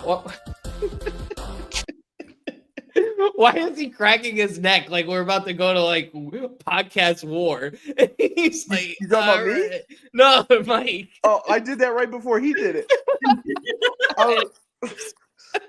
What? Why is he cracking his neck like we're about to go to like podcast war? He's like, You talking about me? right. No, Mike. Oh, I did that right before he did it.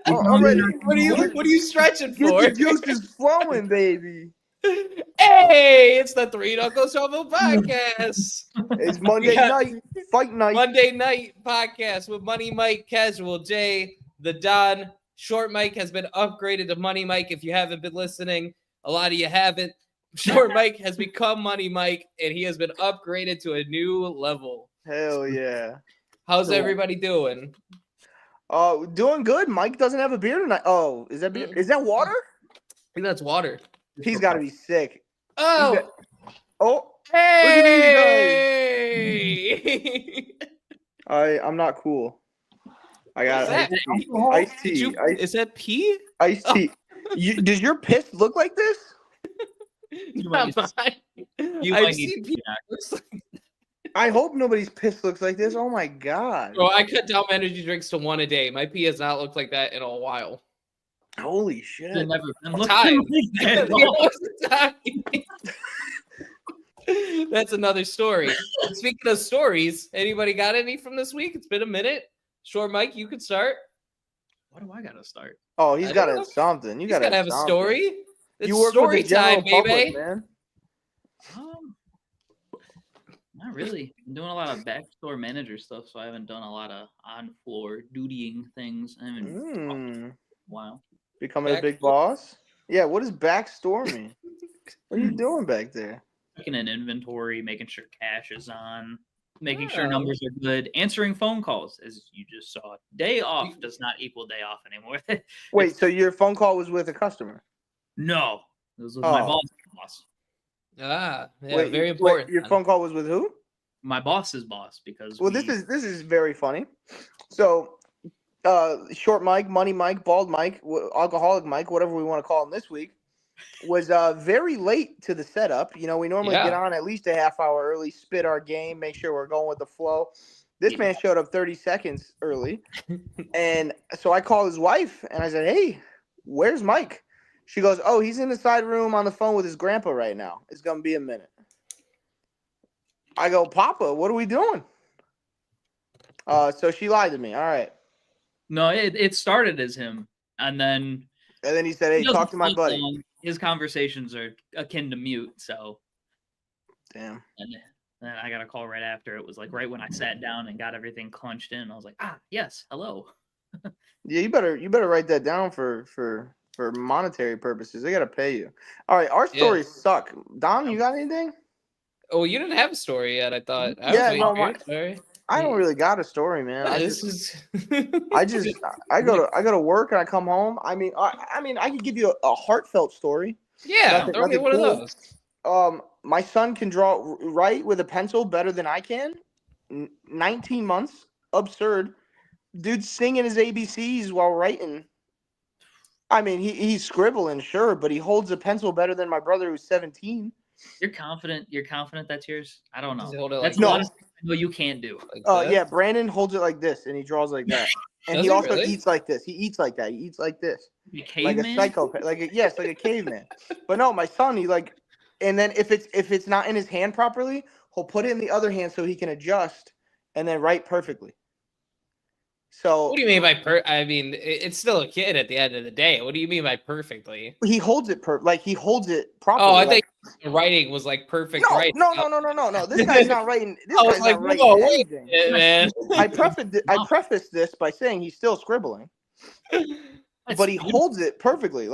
I'm ready. What are you stretching Get for? the juices flowing, baby. Hey, it's the Three Knuckle Shuffle podcast. It's Monday night, fight night. Monday night podcast with Money Mike, Casual Jay, the Don. Short Mike has been upgraded to Money Mike. If you haven't been listening, a lot of you haven't. Short Mike has become Money Mike, and he has been upgraded to a new level. Hell yeah. How's everybody doing? Doing good. Mike doesn't have a beer tonight. Oh, is that beer? Is that water? I think that's water. He's got to be sick. Oh, hey! I'm not cool. I got iced tea. Is that pee? Iced tea. Does your piss look like this? I hope nobody's piss looks like this. Oh my god. Bro, I cut down my energy drinks to one a day. My pee has not looked like that in a while. Holy shit. Never been That's another story. Speaking of stories, anybody got any from this week? It's been a minute. Short Mike, you could start. Why do I gotta start? Oh, he's got something. You gotta have a story. It's you work story with the time, public, baby. Man. Not really. I'm doing a lot of backstore manager stuff, so I haven't done a lot of on-floor dutying things. I haven't wow. Becoming a big boss? Yeah, what does backstore mean? What are you doing back there? Checking an inventory, making sure cash is on, making sure numbers are good, answering phone calls, as you just saw. Day off does not equal day off anymore. Wait, so your phone call was with a customer? No. It was with my boss. Ah, yeah, wait, very important. Wait, your phone call was with who? My boss's boss, because this is very funny. So Short Mike, Money Mike, Bald Mike, Alcoholic Mike, whatever we want to call him this week, was very late to the setup. You know, we normally get on at least a half hour early, spit our game, make sure we're going with the flow. This man showed up 30 seconds early. And so I called his wife and I said, hey, where's Mike? She goes, oh, he's in the side room on the phone with his grandpa right now. It's going to be a minute. I go, Papa, what are we doing? So she lied to me. All right. No, it started as him. And then he said, hey, talk to my buddy. His conversations are akin to mute, so. Damn. And then I got a call right after. It was like right when I sat down and got everything clunched in. I was like, yes, hello. Yeah, you better write that down for monetary purposes. They got to pay you. All right, our stories suck. Dom, you got anything? Oh, you didn't have a story yet, I thought. I don't really got a story, man. I go to work and I come home. I mean, I could give you a heartfelt story. Yeah, throw me one of those. My son can write with a pencil better than I can. 19 months, absurd. Dude's singing his ABCs while writing. I mean, he's scribbling, sure, but he holds a pencil better than my brother who's 17. You're confident that's yours? I don't know. That's no you can't do. Yeah, Brandon holds it like this and he draws like that. And he also eats like this. He eats like that. He eats like this. Like a psychopath. Like a caveman. But no, my son, and then if it's not in his hand properly, he'll put it in the other hand so he can adjust and then write perfectly. So what do you mean by I mean, it's still a kid at the end of the day. What do you mean by perfectly? He holds it he holds it properly. Oh, I think the writing was like perfect. No. This guy's not writing. Anything. Man. I prefaced this by saying he's still scribbling. But he holds it perfectly.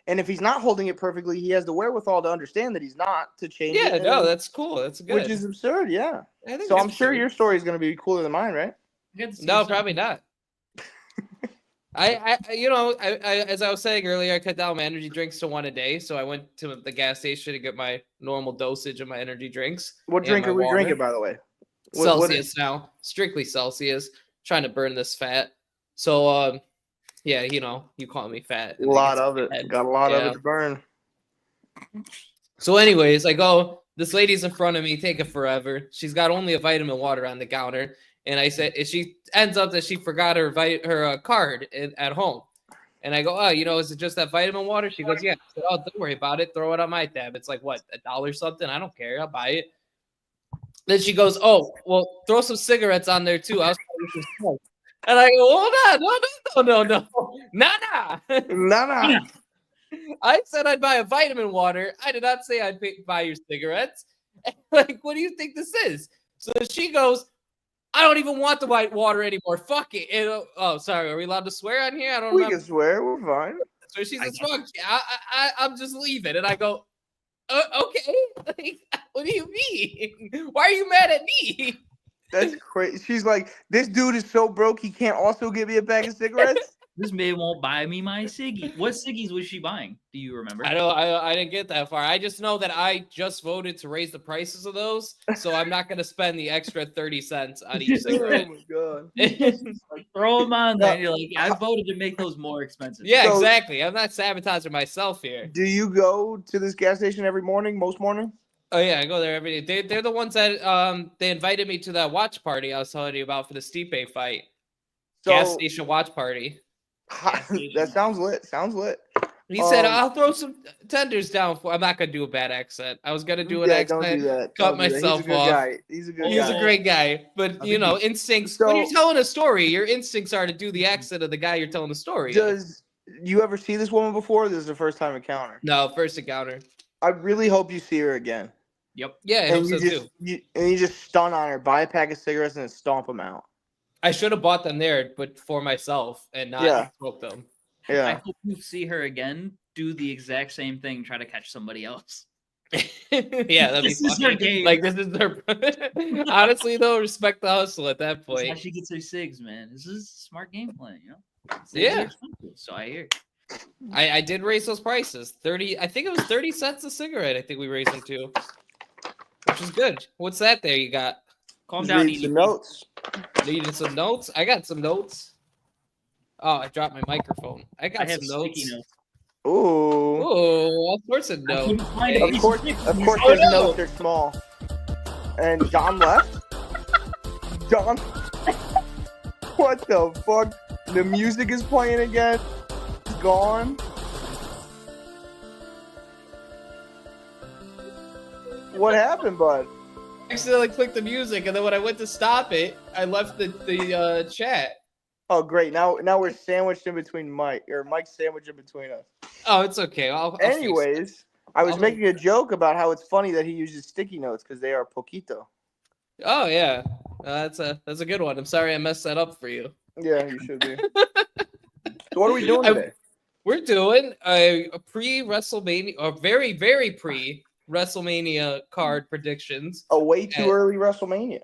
And if he's not holding it perfectly, he has the wherewithal to understand that he's not to change it. Yeah, no, that's cool. That's good. Which is absurd, yeah. So I'm sure your story is going to be cooler than mine, right? No, probably not. I as I was saying earlier, I cut down my energy drinks to one a day. So I went to the gas station to get my normal dosage of my energy drinks. What drink are we drinking, by the way? Celsius now, strictly Celsius. Trying to burn this fat. So, yeah, you call me fat. A lot of it. Got a lot of it to burn. So, anyways, I go. This lady's in front of me, taking forever. She's got only a vitamin water on the counter. And I said, and she ends up that she forgot her card at home. And I go, oh, is it just that vitamin water? She goes, yeah. I said, oh, don't worry about it. Throw it on my tab. It's like, what, $1 something? I don't care. I'll buy it. Then she goes, oh, well, throw some cigarettes on there too. I was some smoke. And I go, hold on, no. Nah. I said I'd buy a vitamin water. I did not say I'd buy your cigarettes. Like, what do you think this is? So she goes, I don't even want the white water anymore. Fuck it. And, oh, sorry. Are we allowed to swear on here? I don't know. We can swear. We're fine. So she says, fuck, I'm just leaving. And I go, okay. Like, what do you mean? Why are you mad at me? That's crazy. She's like, this dude is so broke, he can't also give me a bag of cigarettes? This man won't buy me my ciggy. What ciggies was she buying? Do you remember? I didn't get that far. I just know that I just voted to raise the prices of those, so I'm not going to spend the extra 30 cents on each cigarette. Oh my god! Throw them on there. And you're like, I voted to make those more expensive. Yeah, So- exactly. I'm not sabotaging myself here. Do you go to this gas station every morning? Most mornings? Oh yeah, I go there every day. They're the ones that they invited me to that watch party I was telling you about for the Stipe fight. So Gas station watch party. that sounds lit. Sounds lit. He said, "I'll throw some tenders down for." I'm not gonna do a bad accent. I was gonna do an accent. Don't do that. Cut Don't do that. myself He's a good off. guy. He's a good guy. He's a great guy, but instincts. When you're telling a story, your instincts are to do the accent of the guy you're telling the story. Does you ever see this woman before? This is the first time encounter. No, first encounter. I really hope you see her again. Yep. Yeah, I hope so you too. You just stun on her, buy a pack of cigarettes, and then stomp them out. I should have bought them there, but for myself and not smoke them. I Yeah. hope you see her again. Do the exact same thing. Try to catch somebody else. Yeah, that'd This be is funny. her game. Like this is her. Honestly, though, respect the hustle at that That's how point. she gets her cigs, man. This is smart game plan, Cigs Yeah. are expensive, so I hear. I did raise those prices. 30. I think it was 30 cents a cigarette. I think we raised them to, which is good. What's that there you got? Calm Just down, read EDP. some notes. Needed some notes? I got some notes. Oh, I dropped my microphone. I I got have some sticky notes. notes. Ooh. Oh, all sorts of I notes. couldn't find it. Of course, Oh, his no. notes are small. And John left. John, what the fuck? The music is playing again. It's gone. What happened, bud? I accidentally clicked the music, and then when I went to stop it, I left the chat. Oh, great. Now we're sandwiched in between Mike's sandwiched in between us. Oh, it's okay. I'll fix it. Anyways, I was I'll- making a joke about how it's funny that he uses sticky notes because they are poquito. Oh yeah, that's a good one. I'm sorry I messed that up for you. Yeah, you should be. So what are we doing today? We're doing a pre-WrestleMania, or very, very pre-WrestleMania card predictions. A way too early WrestleMania.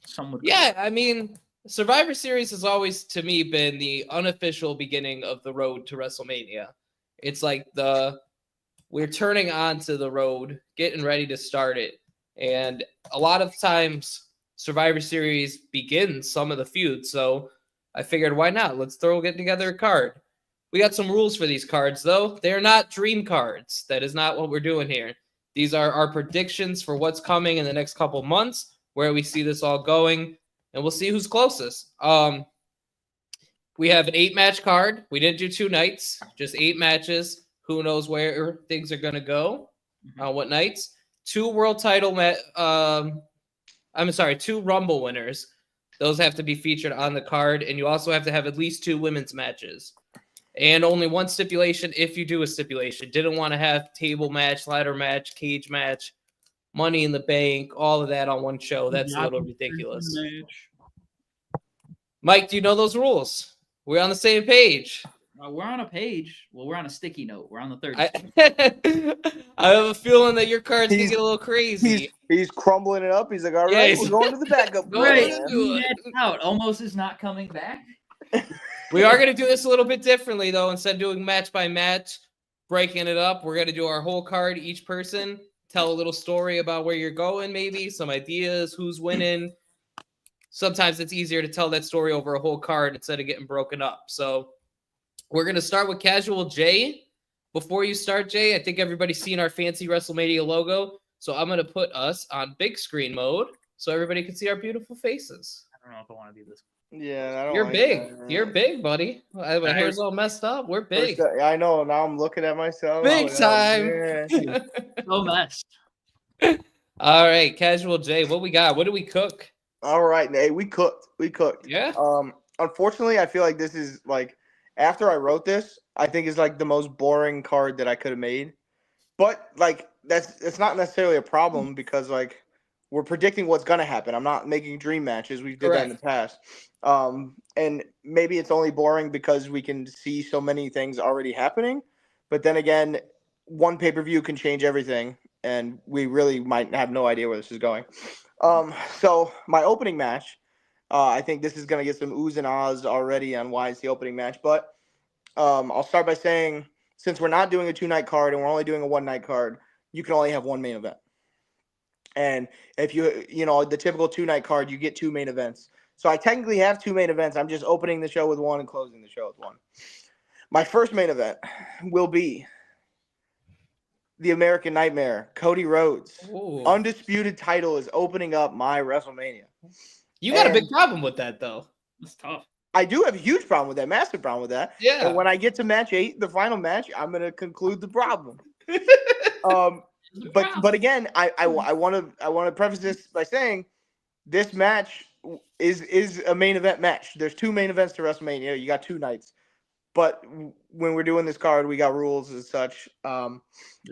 Some would Yeah, I mean, Survivor Series has always, to me, been the unofficial beginning of the road to WrestleMania. It's like we're turning onto the road, getting ready to start it. And a lot of times, Survivor Series begins some of the feuds. So I figured, why not? Let's get together a card. We got some rules for these cards, though. They're not dream cards. That is not what we're doing here. These are our predictions for what's coming in the next couple months, where we see this all going, and we'll see who's closest. We have an 8-match card. We didn't do 2 nights, just 8 matches. Who knows where things are going to go on what nights. 2 world title 2 Rumble winners. Those have to be featured on the card, and you also have to have at least 2 women's matches. And only 1 stipulation if you do a stipulation. Didn't want to have table match, ladder match, cage match, Money in the Bank, all of that on one show. That's a little ridiculous. Mike, do you know those rules? We're on the same page. We're on a page. Well, we're on a sticky note. We're on the third. I have a feeling that your cards can get a little crazy. He's crumbling it up. He's like, all Yeah, right, he's- we're going to the backup. Go plan, ahead. man." Who had out? Almost is not coming back. We are going to do this a little bit differently, though. Instead of doing match by match, breaking it up, we're going to do our whole card, each person, tell a little story about where you're going, maybe, some ideas, who's winning. Sometimes it's easier to tell that story over a whole card instead of getting broken up. So we're going to start with Casual Jay. Before you start, Jay, I think everybody's seen our fancy WrestleMania logo. So I'm going to put us on big screen mode so everybody can see our beautiful faces. don't know if I want to be this. Yeah, I don't You're like big. that. You're big, buddy. My hair's all messed up. We're big. I know. Now I'm looking at myself. Big like, time. Oh, man. So messed. All right, Casual Jay, what we got? What do we cook? All right, Nate. We cooked. Yeah. Unfortunately, I feel like this is like after I wrote this, I think it's like the most boring card that I could have made. But like it's not necessarily a problem because like we're predicting what's gonna happen. I'm not making dream matches. We did that in the past. And maybe it's only boring because we can see so many things already happening. But then again, one pay-per-view can change everything, and we really might have no idea where this is going. So my opening match, I think this is gonna get some oohs and ahs already on why it's the opening match. But I'll start by saying, since we're not doing a 2-night card and we're only doing a 1-night card, you can only have one main event. And if the typical 2-night card, you get 2 main events. So I technically have 2 main events. I'm just opening the show with one and closing the show with one. My first main event will be the American Nightmare, Cody Rhodes. Ooh. Undisputed title is opening up my WrestleMania. You got a big problem with that, though. It's tough. I do have a huge problem with that, massive problem with that. Yeah. And when I get to match 8, the final match, I'm going to conclude the problem. But again, I want to preface this by saying this match is a main event match. There's 2 main events to WrestleMania. You got 2 nights. But when we're doing this card, we got rules and such.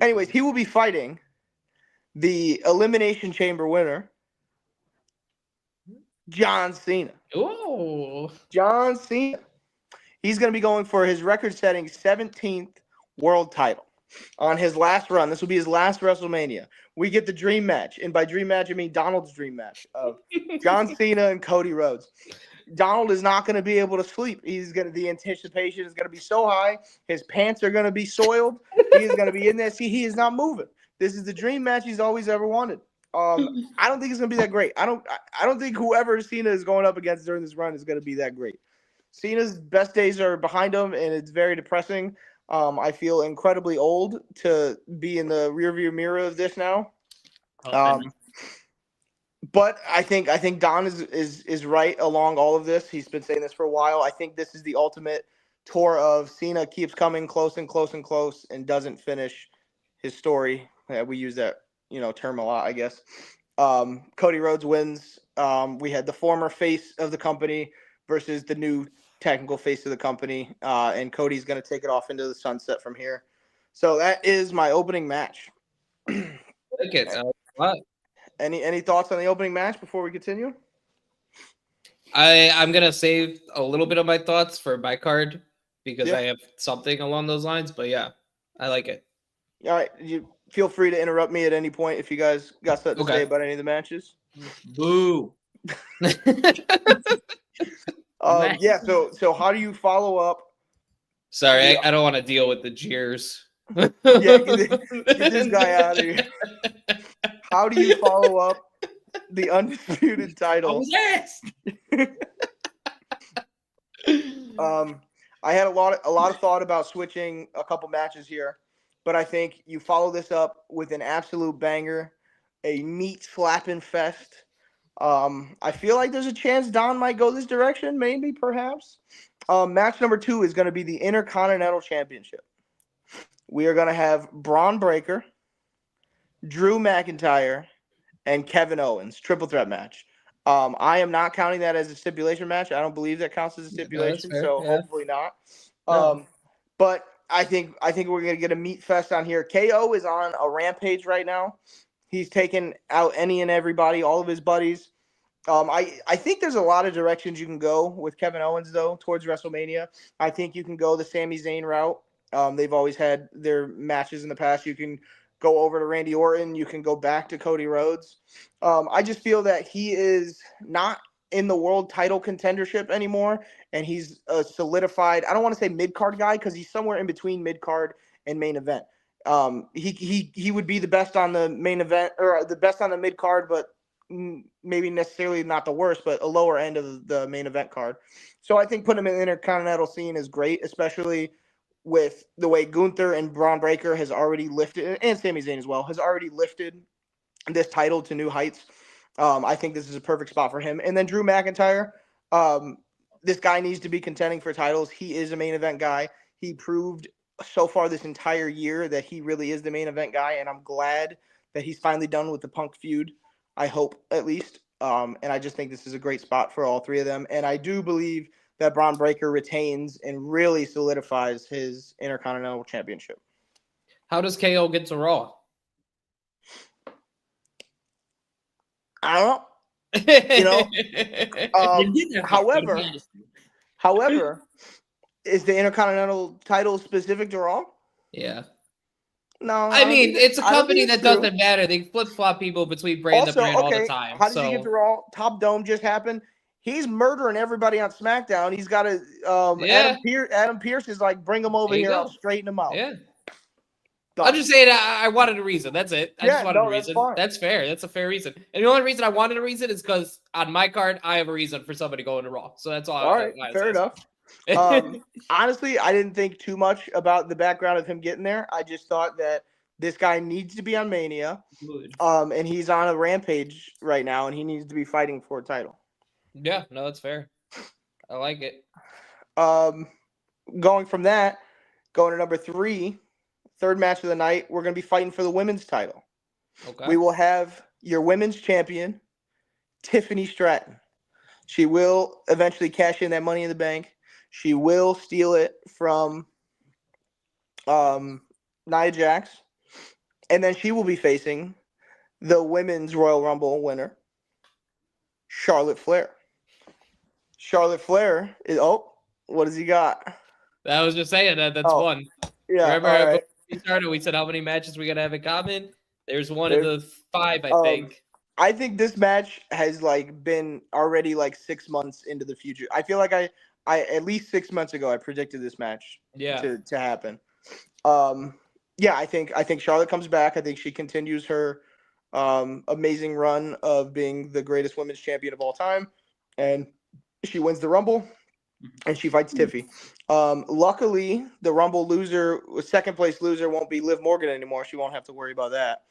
Anyways, he will be fighting the Elimination Chamber winner, John Cena. Ooh. John Cena. He's going to be going for his record-setting 17th world title on his last run. This will be his last WrestleMania. We get the dream match, and by dream match, I mean Donald's dream match of John Cena and Cody Rhodes. Donald is not going to be able to sleep. The anticipation is going to be so high. His pants are going to be soiled. He is going to be in there. See, he is not moving. This is the dream match he's always ever wanted. I don't think it's going to be that great. I don't think whoever Cena is going up against during this run is going to be that great. Cena's best days are behind him, and it's very depressing. I feel incredibly old to be in the rearview mirror of this now. But I think Don is right along all of this. He's been saying this for a while. I think this is the ultimate tour of Cena keeps coming close and close and close and doesn't finish his story. We use that term a lot, I guess. Cody Rhodes wins. We had the former face of the company versus the new technical face of the company, and Cody's going to take it off into the sunset from here. So that is my opening match. Like it. What? Any thoughts on the opening match before we continue? I'm gonna save a little bit of my thoughts for my card because Yeah. I have something along those lines. But yeah, I like it. All right, you feel free to interrupt me at any point if you guys got something to say about any of the matches. Boo. Yeah. So how do you follow up? Sorry, I don't want to deal with the jeers. Yeah, get this guy out of here. How do you follow up the undisputed title? I had a lot of thought about switching a couple matches here, but I think you follow this up with an absolute banger, a meat slapping fest. I feel like there's a chance Don might go this direction, maybe, perhaps. Match number 2 is going to be the Intercontinental Championship. We are going to have Braun Breaker, Drew McIntyre, and Kevin Owens, triple threat match. I am not counting that as a stipulation match. I don't believe that counts as a stipulation, hopefully not. But I think we're going to get a meat fest on here. KO is on a rampage right now. He's taken out any and everybody, all of his buddies. I think there's a lot of directions you can go with Kevin Owens, though, towards WrestleMania. I think you can go the Sami Zayn route. They've always had their matches in the past. You can go over to Randy Orton. You can go back to Cody Rhodes. I just feel that he is not in the world title contendership anymore, and he's a solidified, I don't want to say mid-card guy because he's somewhere in between mid-card and main event. He would be the best on the main event or the best on the mid-card, but maybe necessarily not the worst, but a lower end of the main event card. So I think putting him in the Intercontinental scene is great, especially with the way Gunther and Braun Breaker has already lifted, and Sami Zayn as well, has already lifted this title to new heights. I think this is a perfect spot for him. And then Drew McIntyre. This guy needs to be contending for titles. He is a main event guy. He proved so far this entire year that he really is the main event guy, and I'm glad that he's finally done with the Punk feud. I hope, at least. And I just think this is a great spot for all three of them. And I do believe that Braun Breaker retains and really solidifies his Intercontinental Championship. How does KO get to Raw? I don't know. However, is the Intercontinental title specific to Raw? Yeah. No. I mean, it's a company that doesn't matter. They flip-flop people between brand to brand all the time. How does he get to Raw? Top Dome just happened. He's murdering everybody on SmackDown. He's got a Adam Pearce is like, bring him over here. I'll straighten him out. Yeah. I'm just saying I wanted a reason. That's it. I just wanted a reason. That's fair. That's a fair reason. And the only reason I wanted a reason is because on my card, I have a reason for somebody going to Raw. So that's all. All right. Fair enough. Honestly, I didn't think too much about the background of him getting there. I just thought that this guy needs to be on Mania. And he's on a rampage right now, and he needs to be fighting for a title. Yeah, no, that's fair. I like it. Going from that, going to number 3. Third match of the night, we're going to be fighting for the women's title. Okay. We will have your women's champion, Tiffany Stratton. She will eventually cash in that Money in the Bank. She will steal it from Nia Jax. And then she will be facing the women's Royal Rumble winner, Charlotte Flair. Charlotte Flair is, what does he got? I was just saying that's one. Yeah. Remember, we started, we said how many matches we gotta have in common. There's one of the 5, I think. I think this match has been already 6 months into the future. I feel like I at least 6 months ago I predicted this match to happen. I think Charlotte comes back. I think she continues her amazing run of being the greatest women's champion of all time, and she wins the Rumble. And she fights Tiffy. Luckily, the Rumble loser, second place loser, won't be Liv Morgan anymore. She won't have to worry about that.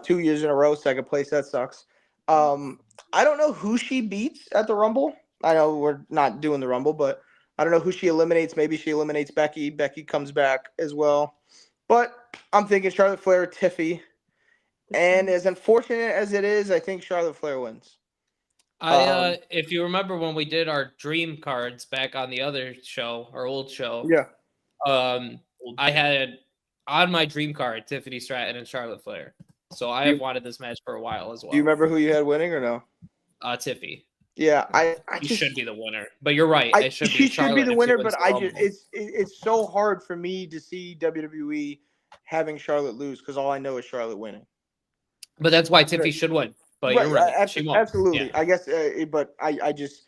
2 years in a row, second place. That sucks. I don't know who she beats at the Rumble. I know we're not doing the Rumble, but I don't know who she eliminates. Maybe she eliminates Becky. Becky comes back as well. But I'm thinking Charlotte Flair, Tiffy. And as unfortunate as it is, I think Charlotte Flair wins. If you remember when we did our dream cards back on the other show, our old show, I had on my dream card Tiffany Stratton and Charlotte Flair. So I have wanted this match for a while as well. Do you remember who you had winning or no? Tiffy. Yeah, she should be the winner. But you're right. She should be the winner, but it's so hard for me to see WWE having Charlotte lose because all I know is Charlotte winning. But that's why Tiffy should win. But you're right. She won't. Absolutely. Yeah. I guess, but I just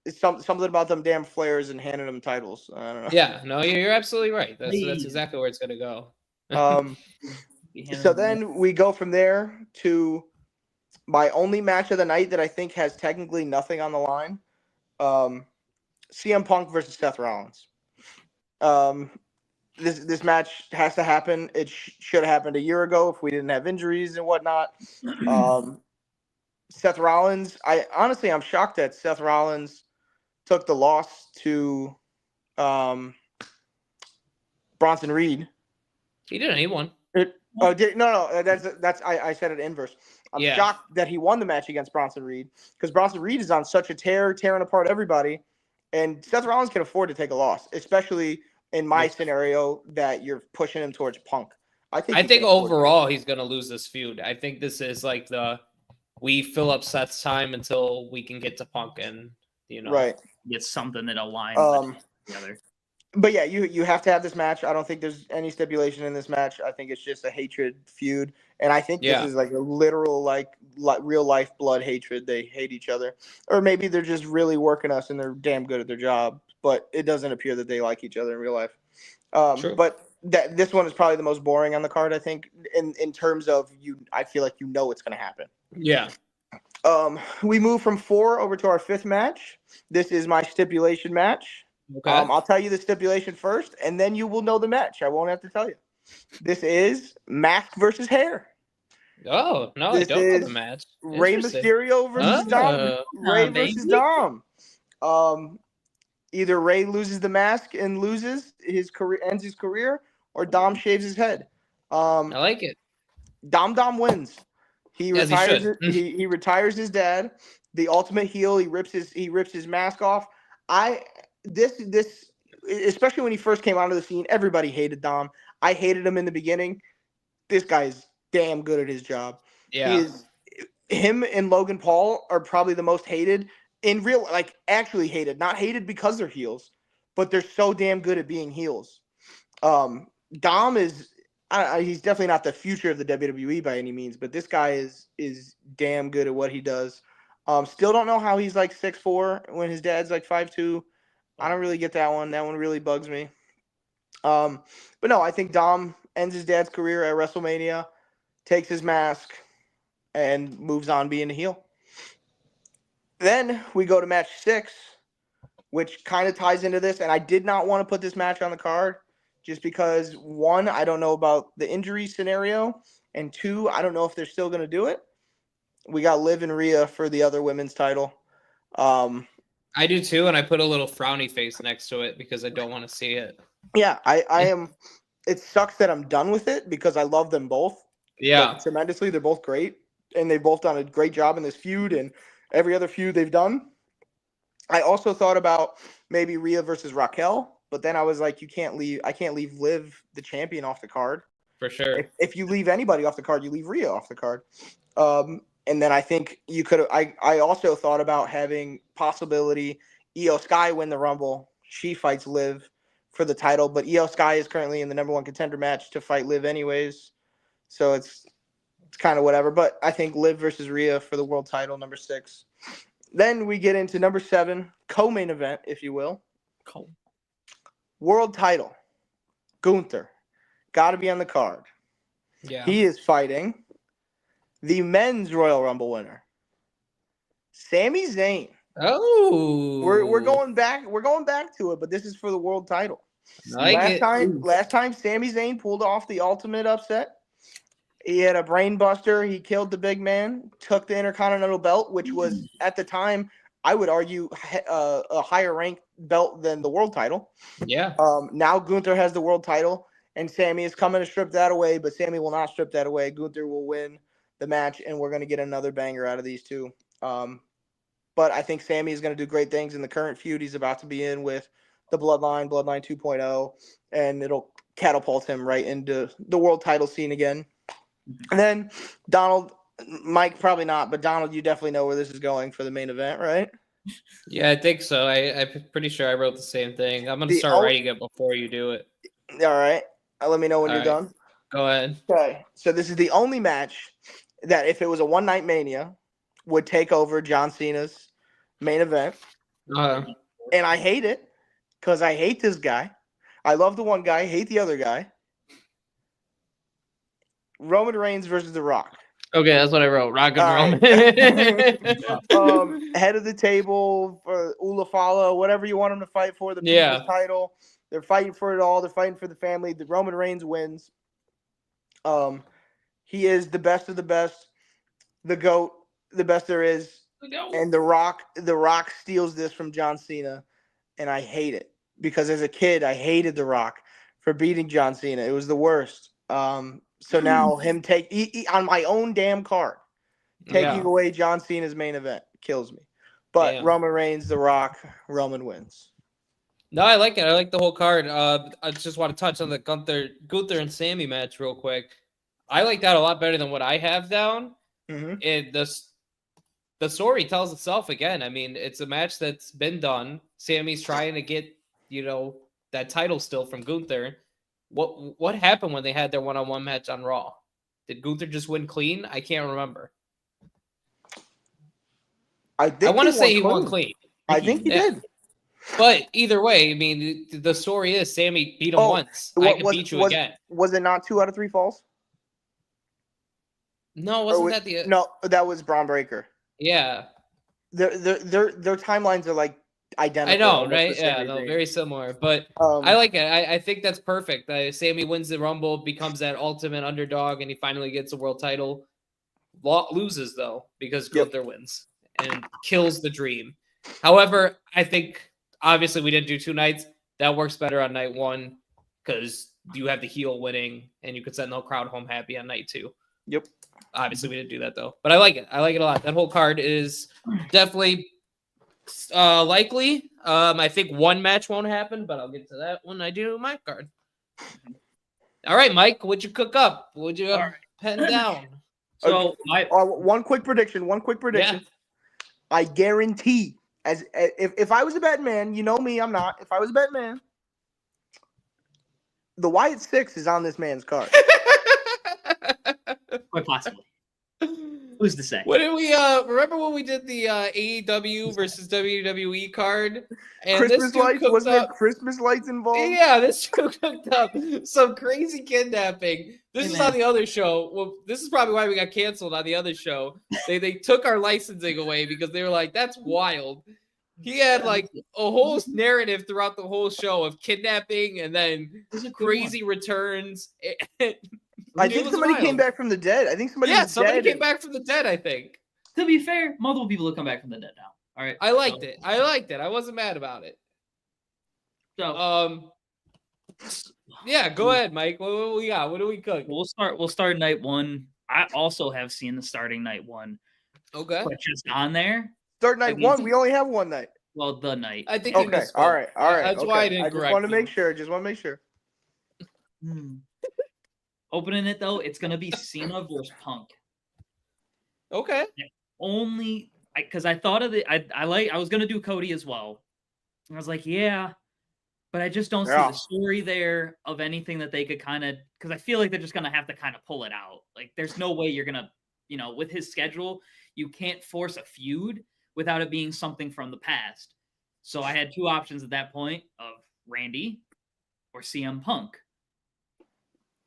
it's something about them damn Flairs and handing them titles. I don't know. Yeah, no, you're absolutely right. That's exactly where it's gonna go. So then we go from there to my only match of the night that I think has technically nothing on the line. CM Punk versus Seth Rollins. This match has to happen. It should have happened a year ago if we didn't have injuries and whatnot. Seth Rollins, I'm shocked that Seth Rollins took the loss to Bronson Reed. He didn't. He won. I said it inverse. I'm shocked that he won the match against Bronson Reed because Bronson Reed is on such a tearing apart everybody, and Seth Rollins can afford to take a loss, especially in my scenario that you're pushing him towards Punk. I think overall he's gonna lose this feud. I think this is we fill up Seth's time until we can get to Punk and get something that aligns together. But yeah, you have to have this match. I don't think there's any stipulation in this match. I think it's just a hatred feud, and I think this is a literal real life blood hatred. They hate each other, or maybe they're just really working us and they're damn good at their job. But it doesn't appear that they like each other in real life. But this one is probably the most boring on the card. I think in terms of I feel like it's going to happen. Yeah. We move from 4 over to our 5th match. This is my stipulation match. Okay. I'll tell you the stipulation first, and then you will know the match. I won't have to tell you. This is mask versus hair. Oh no, I This don't know the is match. Rey Interesting. Mysterio versus Dom. Rey versus baby. Dom. Either Rey loses the mask and loses his career, ends his career, or Dom shaves his head. I like it. Dom wins. He As he retires. should. He retires his dad. The ultimate heel. He rips his mask off. This especially when he first came onto the scene, everybody hated Dom. I hated him in the beginning. This guy's damn good at his job. Yeah. Him and Logan Paul are probably the most hated in real, like actually hated, not hated because they're heels, but they're so damn good at being heels. Dom is, he's definitely not the future of the WWE by any means, but this guy is damn good at what he does. Still don't know how he's like 6'4" when his dad's like 5'2". I don't really get that one. That one really bugs me. But no, I think Dom ends his dad's career at WrestleMania, takes his mask, and moves on being a heel. Then we go to match 6, which kind of ties into this. And I did not want to put this match on the card just because, 1, I don't know about the injury scenario. And 2, I don't know if they're still going to do it. We got Liv and Rhea for the other women's title. I do too, and I put a little frowny face next to it because I don't want to see it. Yeah, I am. It sucks that I'm done with it because I love them both. Yeah. Like, tremendously. They're both great, and they've both done a great job in this feud and every other feud they've done. I also thought about maybe Rhea versus Raquel, but then I was like, I can't leave Liv, the champion, off the card. For sure. If you leave anybody off the card, you leave Rhea off the card. And then I think you could. I also thought about having possibility Io Sky win the Rumble. She fights Liv for the title, but Io Sky is currently in the number 1 contender match to fight Liv anyways, so it's kind of whatever. But I think Liv versus Rhea for the world title, number 6. Then we get into number 7, co-main event, if you will. World title. Gunther. Got to be on the card. Yeah. He is fighting the men's Royal Rumble winner, Sami Zayn. Oh. We're going back to it, but this is for the world title. I like Last time Sami Zayn pulled off the ultimate upset. He had a brain buster. He killed the big man, took the Intercontinental belt, which was at the time, I would argue, a higher ranked belt than the world title. Yeah. Now Gunther has the world title, and Sami is coming to strip that away, but Sami will not strip that away. Gunther will win the match, and we're going to get another banger out of these two. But I think Sami is going to do great things in the current feud he's about to be in with the Bloodline 2.0, and it'll catapult him right into the world title scene again. And then Donald, Mike probably not, but Donald, you definitely know where this is going for the main event, right? Yeah, I think so. I'm pretty sure I wrote the same thing. I'm going to start writing it before you do it. All right. Let me know when you're done. Go ahead. Okay. So this is the only match that, if it was a one-night Mania, would take over John Cena's main event. And I hate it because I hate this guy. I love the one guy, hate the other guy. Roman Reigns versus The Rock. Okay, that's what I wrote. Rock and Roman. Head of the table for Ulafala, whatever you want him to fight for, the people's title. They're fighting for it all. They're fighting for the family. The Roman Reigns wins. He is the best of the best, the GOAT, the best there is. And The Rock steals this from John Cena, and I hate it because as a kid I hated The Rock for beating John Cena. It was the worst. So now him on my own damn card, taking away John Cena's main event kills me. But Roman Reigns, The Rock, Roman wins. No, I like it. I like the whole card. I just want to touch on the Gunther and Sami match real quick. I like that a lot better than what I have down. Mm-hmm. The story tells itself again. I mean, it's a match that's been done. Sami's trying to get, that title still from Gunther. What happened when they had their one-on-one match on Raw? Did Gunther just win clean? I can't remember. I want to say he won clean. I think he did. But either way, I mean, the story is Sami beat him once. I can beat you again. Was it not 2 out of 3 falls? No, wasn't that the? No, that was Braun Breaker. Yeah. Their timelines are like identical. I know, right? Yeah, no, very similar. But I like it. I think that's perfect. Sami wins the Rumble, becomes that ultimate underdog, and he finally gets a world title. loses though because Gunther wins and kills the dream. However, I think obviously we didn't do 2 nights. That works better on night 1 because you have the heel winning and you could send the crowd home happy on night 2. Yep. Obviously, we didn't do that though, but I like it. I like it a lot. That whole card is definitely likely. I think one match won't happen, but I'll get to that when I do my card. All right, Mike, what'd you cook up? What'd you pen down? So one quick prediction. Yeah. I guarantee, if I was a betting man, you know me, I'm not. If I was a betting man, the Wyatt 6 is on this man's card. Quite possibly. Who's to say? What did we remember when we did the AEW versus WWE card? And Christmas lights? Wasn't there up, Christmas lights involved? Yeah, this dude cooked up some crazy kidnapping. This is on the other show. Well, this is probably why we got canceled on the other show. They took our licensing away because they were like, that's wild. He had like a whole narrative throughout the whole show of kidnapping and then crazy returns. I think somebody came back from the dead. Somebody came back from the dead, I think. To be fair, multiple people have come back from the dead now. All right. I liked it. I wasn't mad about it. So, yeah, go ahead, Mike. What we got? What do we cook? We'll start night 1. I also have seen the starting night 1. Okay. But just on there. Start night 1. We only have one night. Well, the night. I think. Okay. All right. That's why I didn't. I just want to make sure. Opening it though, it's gonna be Cena versus Punk. Okay. Only because I thought of it. I was gonna do Cody as well. I was like, yeah, but I just don't see the story there of anything that they could kind of. Because I feel like they're just gonna have to kind of pull it out. Like, there's no way you're gonna, with his schedule, you can't force a feud without it being something from the past. So I had 2 options at that point of Randy or CM Punk.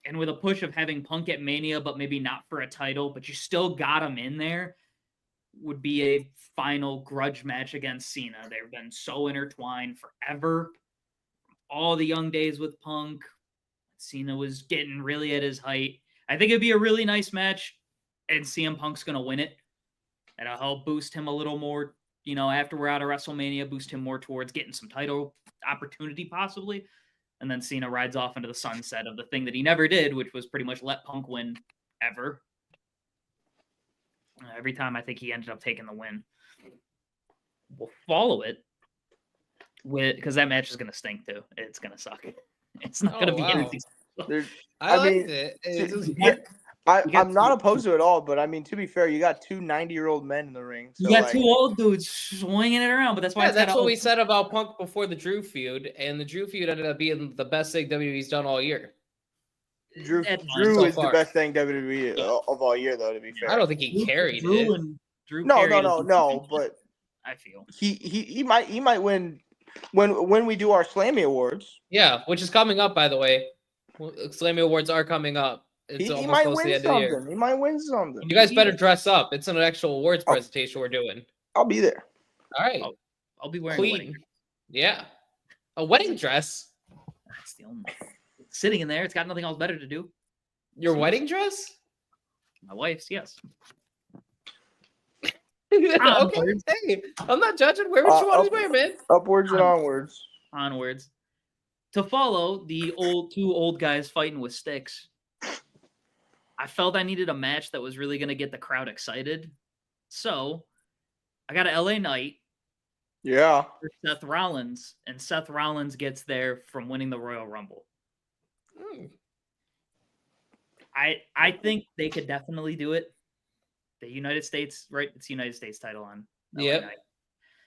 And with a push of having Punk at Mania, but maybe not for a title, but you still got him in there, would be a final grudge match against Cena. They've been so intertwined forever. All the young days with Punk. Cena was getting really at his height. I think it'd be a really nice match, and CM Punk's going to win it. And it'll help boost him a little more, after we're out of WrestleMania, boost him more towards getting some title opportunity possibly. And then Cena rides off into the sunset of the thing that he never did, which was pretty much let Punk win ever. Every time I think he ended up taking the win. We'll follow it with, because that match is going to stink too. It's going to suck. It's not going to be anything. I liked it. I'm not opposed to it all, but I mean, to be fair, you got 2 90-year-old men in the ring. So you got 2 old dudes swinging it around, but that's why. That's what we said about Punk before the Drew feud, and the Drew feud ended up being the best thing WWE's done all year. Drew is the best thing WWE of all year, though. To be fair, I don't think he carried it. No, but I feel he might win when we do our Slammy Awards. Yeah, which is coming up, by the way. Slammy Awards are coming up. It's almost might close to the end of the year. He might win something. You guys better dress up. It's an actual awards presentation we're doing. I'll be there. All right. I'll be wearing a wedding. Yeah. A wedding dress? That's the only. It's sitting in there. It's got nothing else better to do. Your wedding dress? My wife's, yes. Okay. Hey, I'm not judging. Wear what you want to wear, man. Upwards and onwards. Onwards. To follow the 2 old guys fighting with sticks. I felt I needed a match that was really going to get the crowd excited. So, I got an LA Knight. Yeah. For Seth Rollins. And Seth Rollins gets there from winning the Royal Rumble. I think they could definitely do it. The United States, right? It's United States title on LA Knight.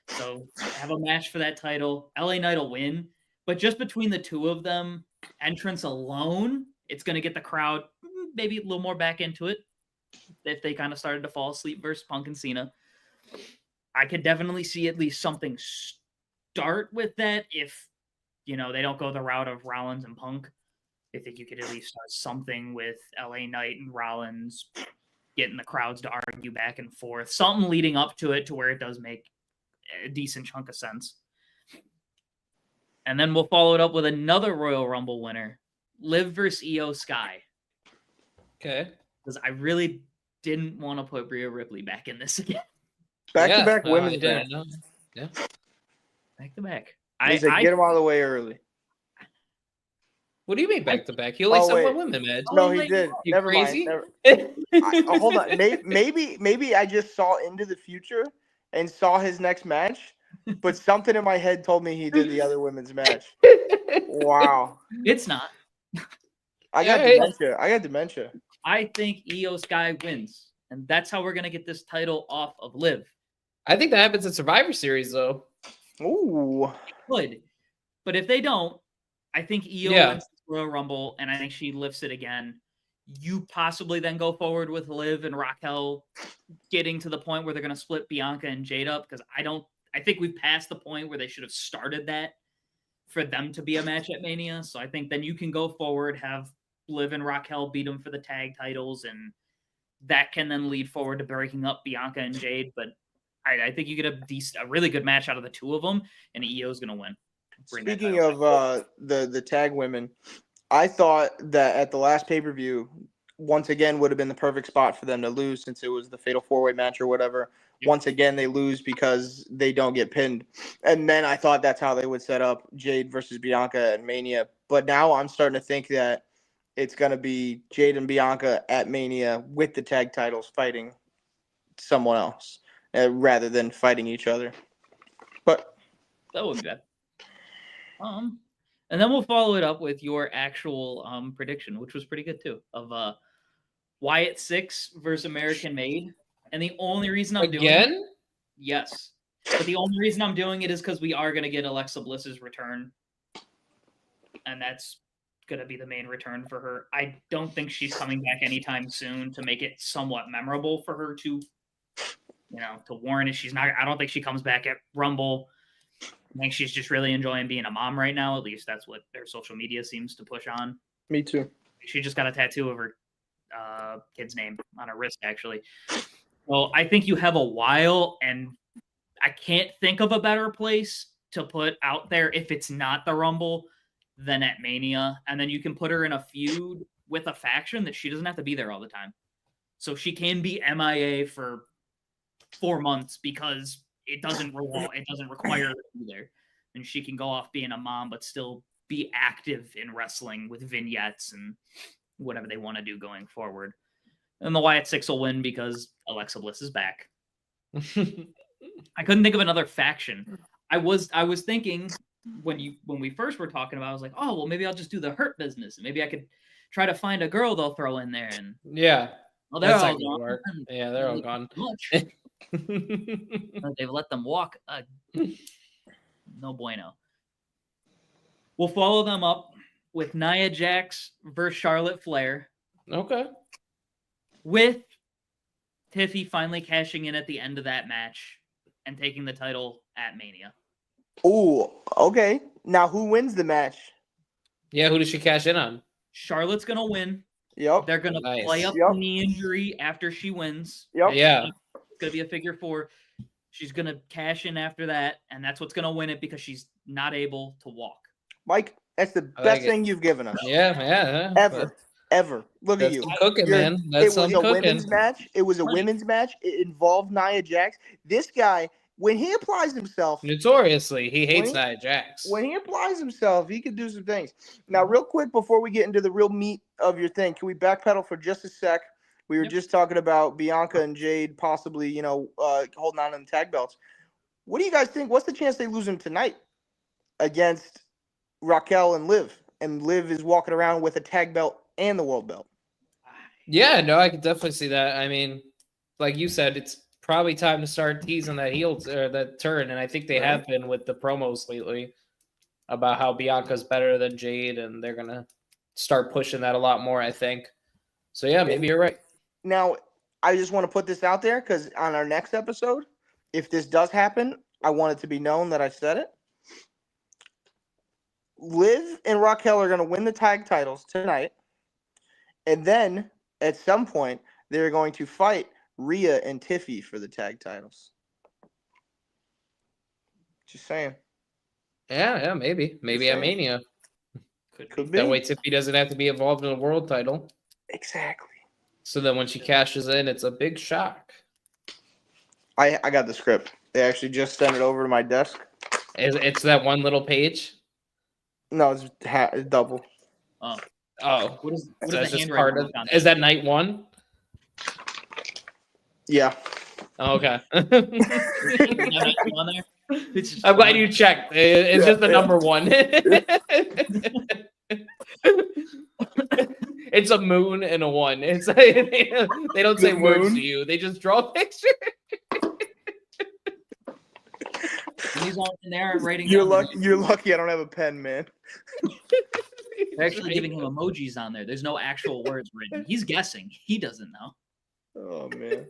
So, have a match for that title. LA Knight will win. But just between the 2 of them, entrance alone, it's going to get the crowd maybe a little more back into it if they kind of started to fall asleep versus Punk and Cena. I could definitely see at least something start with that if, they don't go the route of Rollins and Punk. I think you could at least start something with LA Knight and Rollins, getting the crowds to argue back and forth. Something leading up to it to where it does make a decent chunk of sense. And then we'll follow it up with another Royal Rumble winner, Liv versus Io Sky. Okay. Because I really didn't want to put Rhea Ripley back in this again. Back-to-back I women's didn't match. know. Yeah. Back to back. They said get him out of the way early. What do you mean back to back? He only Oh, said wait. one women match. Oh, No, he he let did. You Never crazy? mind. Hold on. Maybe I just saw into the future and saw his next match, but something in my head told me he did the other women's match. Wow. It's not. I got Hey. dementia. I got dementia. I think Io Sky wins, and that's how we're gonna get this title off of Liv. I think that happens in Survivor Series though. Ooh. Could, but if they don't, I think Io Yeah. wins the Royal Rumble, and I think she lifts it again. You possibly then go forward with Liv and Raquel getting to the point where they're going to split Bianca and Jade up, because I think we've passed the point where they should have started that for them to be a match at Mania. So I think then you can go forward, have Liv and Raquel beat them for the tag titles, and that can then lead forward to breaking up Bianca and Jade. But I think you get a really good match out of the two of them, and Io's going to win. Speaking of the tag women, I thought that at the last pay-per-view, once again would have been the perfect spot for them to lose, since it was the Fatal 4-Way match or whatever. Yep. Once again, they lose because they don't get pinned. And then I thought that's how they would set up Jade versus Bianca at Mania. But now I'm starting to think that it's going to be Jade and Bianca at Mania with the tag titles fighting someone else rather than fighting each other. But that would be bad. And then we'll follow it up with your actual prediction, which was pretty good too, of Wyatt 6 versus American Made. And the only reason I'm doing it, yes, but the only reason I'm doing it is because we are going to get Alexa Bliss's return, and that's going to be the main return for her. I don't think she's coming back anytime soon to make it somewhat memorable for her to, to warrant it. She's not. I don't think she comes back at Rumble. I think she's just really enjoying being a mom right now. At least that's what their social media seems to push on. Me too. She just got a tattoo of her kid's name on her wrist, actually. So I think you have a while, and I can't think of a better place to put out there if it's not the Rumble than at Mania. And then you can put her in a feud with a faction that she doesn't have to be there all the time. So she can be MIA for 4 months because it doesn't require her to be there. And she can go off being a mom, but still be active in wrestling with vignettes and whatever they want to do going forward. And the Wyatt 6 will win because Alexa Bliss is back. I couldn't think of another faction. I was thinking when we first were talking about it, I was like, oh, well, maybe I'll just do the Hurt Business. And maybe I could try to find a girl they'll throw in there. And yeah. Well, they're all gone. Work. Yeah, they're all gone. They've let them walk. No bueno. We'll follow them up with Nia Jax versus Charlotte Flair. Okay. With Tiffy finally cashing in at the end of that match and taking the title at Mania. Ooh, okay. Now who wins the match? Yeah, who does she cash in on? Charlotte's going to win. Yep. They're going to play up the knee injury after she wins. Yep. Yeah. It's going to be a figure 4. She's going to cash in after that, and that's what's going to win it because she's not able to walk. Mike, that's the best thing you've given us. Yeah. Ever. Look at you. Cooking, man. That's it was a women's match. It was a women's match. It involved Nia Jax. This guy, when he applies himself, notoriously, he hates Nia Jax. When he applies himself, he can do some things. Now, real quick, before we get into the real meat of your thing, can we backpedal for just a sec? We were just talking about Bianca and Jade possibly, holding on to the tag belts. What do you guys think? What's the chance they lose them tonight against Raquel and Liv? And Liv is walking around with a tag belt and the world belt. Yeah, no, I could definitely see that. I mean, like you said, it's probably time to start teasing that that turn, and I think they have been with the promos lately about how Bianca's better than Jade, and they're gonna start pushing that a lot more, I think. So yeah, maybe you're right. Now, I just want to put this out there because on our next episode, if this does happen, I want it to be known that I said it. Liv and Raquel are going to win the tag titles tonight. And then, at some point, they're going to fight Rhea and Tiffy for the tag titles. Just saying. Yeah, maybe. Maybe at Mania. Could be. That way Tiffy doesn't have to be involved in a world title. Exactly. So then when she cashes in, it's a big shock. I got the script. They actually just sent it over to my desk. It's that one little page. No, it's double. Oh, Oh, what is so the that's just handwriting part of. look on Is that night one? Yeah. Oh, okay. Is there anything on there? It's just I'm glad one. you checked. It's just the number one. It's a moon and a one. It's they don't say The words moon? to you. They just draw a picture. These aren't in there. I'm writing. You're down the lucky. You're lucky. I don't have a pen, man. They're actually giving him emojis on there. There's no actual words written. He's guessing. He doesn't know. Oh man.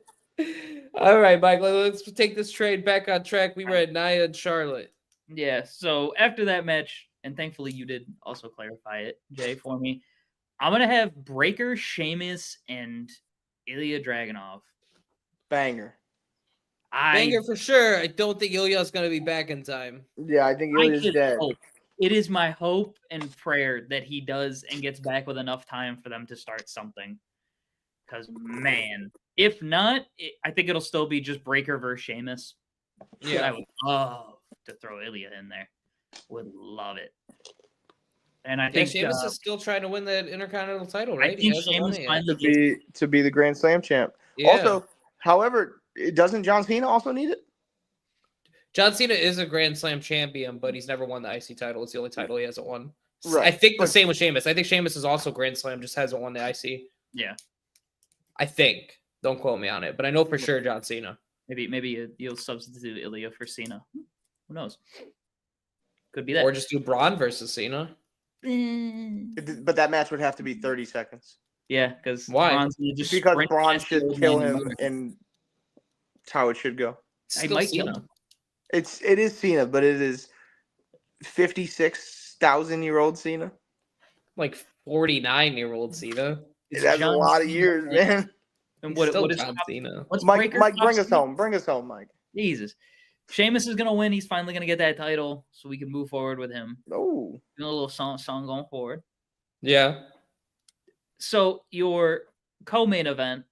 All right, Michael. Let's take this trade back on track. We were at Nia and Charlotte. Yeah. So after that match, and thankfully you did also clarify it, Jay, for me. I'm gonna have Breaker, Sheamus, and Ilya Dragunov. Banger. Banger for sure. I don't think Ilya's going to be back in time. Yeah, I think I Ilya's just dead. hope. It is my hope and prayer that he does and gets back with enough time for them to start something. Because, man, if not, I think it'll still be just Breaker versus Sheamus. Yeah. I would love to throw Ilya in there. Would love it. And I think Sheamus is still trying to win that Intercontinental title, right? I think Sheamus finally to be the Grand Slam champ. Yeah. Also, however, doesn't John Cena also need it? John Cena is a Grand Slam champion, but he's never won the IC title. It's the only title he hasn't won. Right. I think the same with Sheamus. I think Sheamus is also Grand Slam, just hasn't won the IC. Yeah. I think. Don't quote me on it, but I know for sure John Cena. Maybe you'll substitute Ilya for Cena. Who knows? Could be that. Or just do Braun versus Cena. But that match would have to be 30 seconds. Yeah, because why? Because Braun should kill him, and that's how it should go. I might kill him. It is Cena, but it is 56,000-year-old Cena. Like 49-year-old Cena. That's a lot of years, man. And what is John Cena? What's Mike, Breaker bring us Cena? home. Bring us home, Mike. Jesus. Sheamus is gonna win. He's finally gonna get that title, so we can move forward with him. Oh, A little song going forward. Yeah. So your co-main event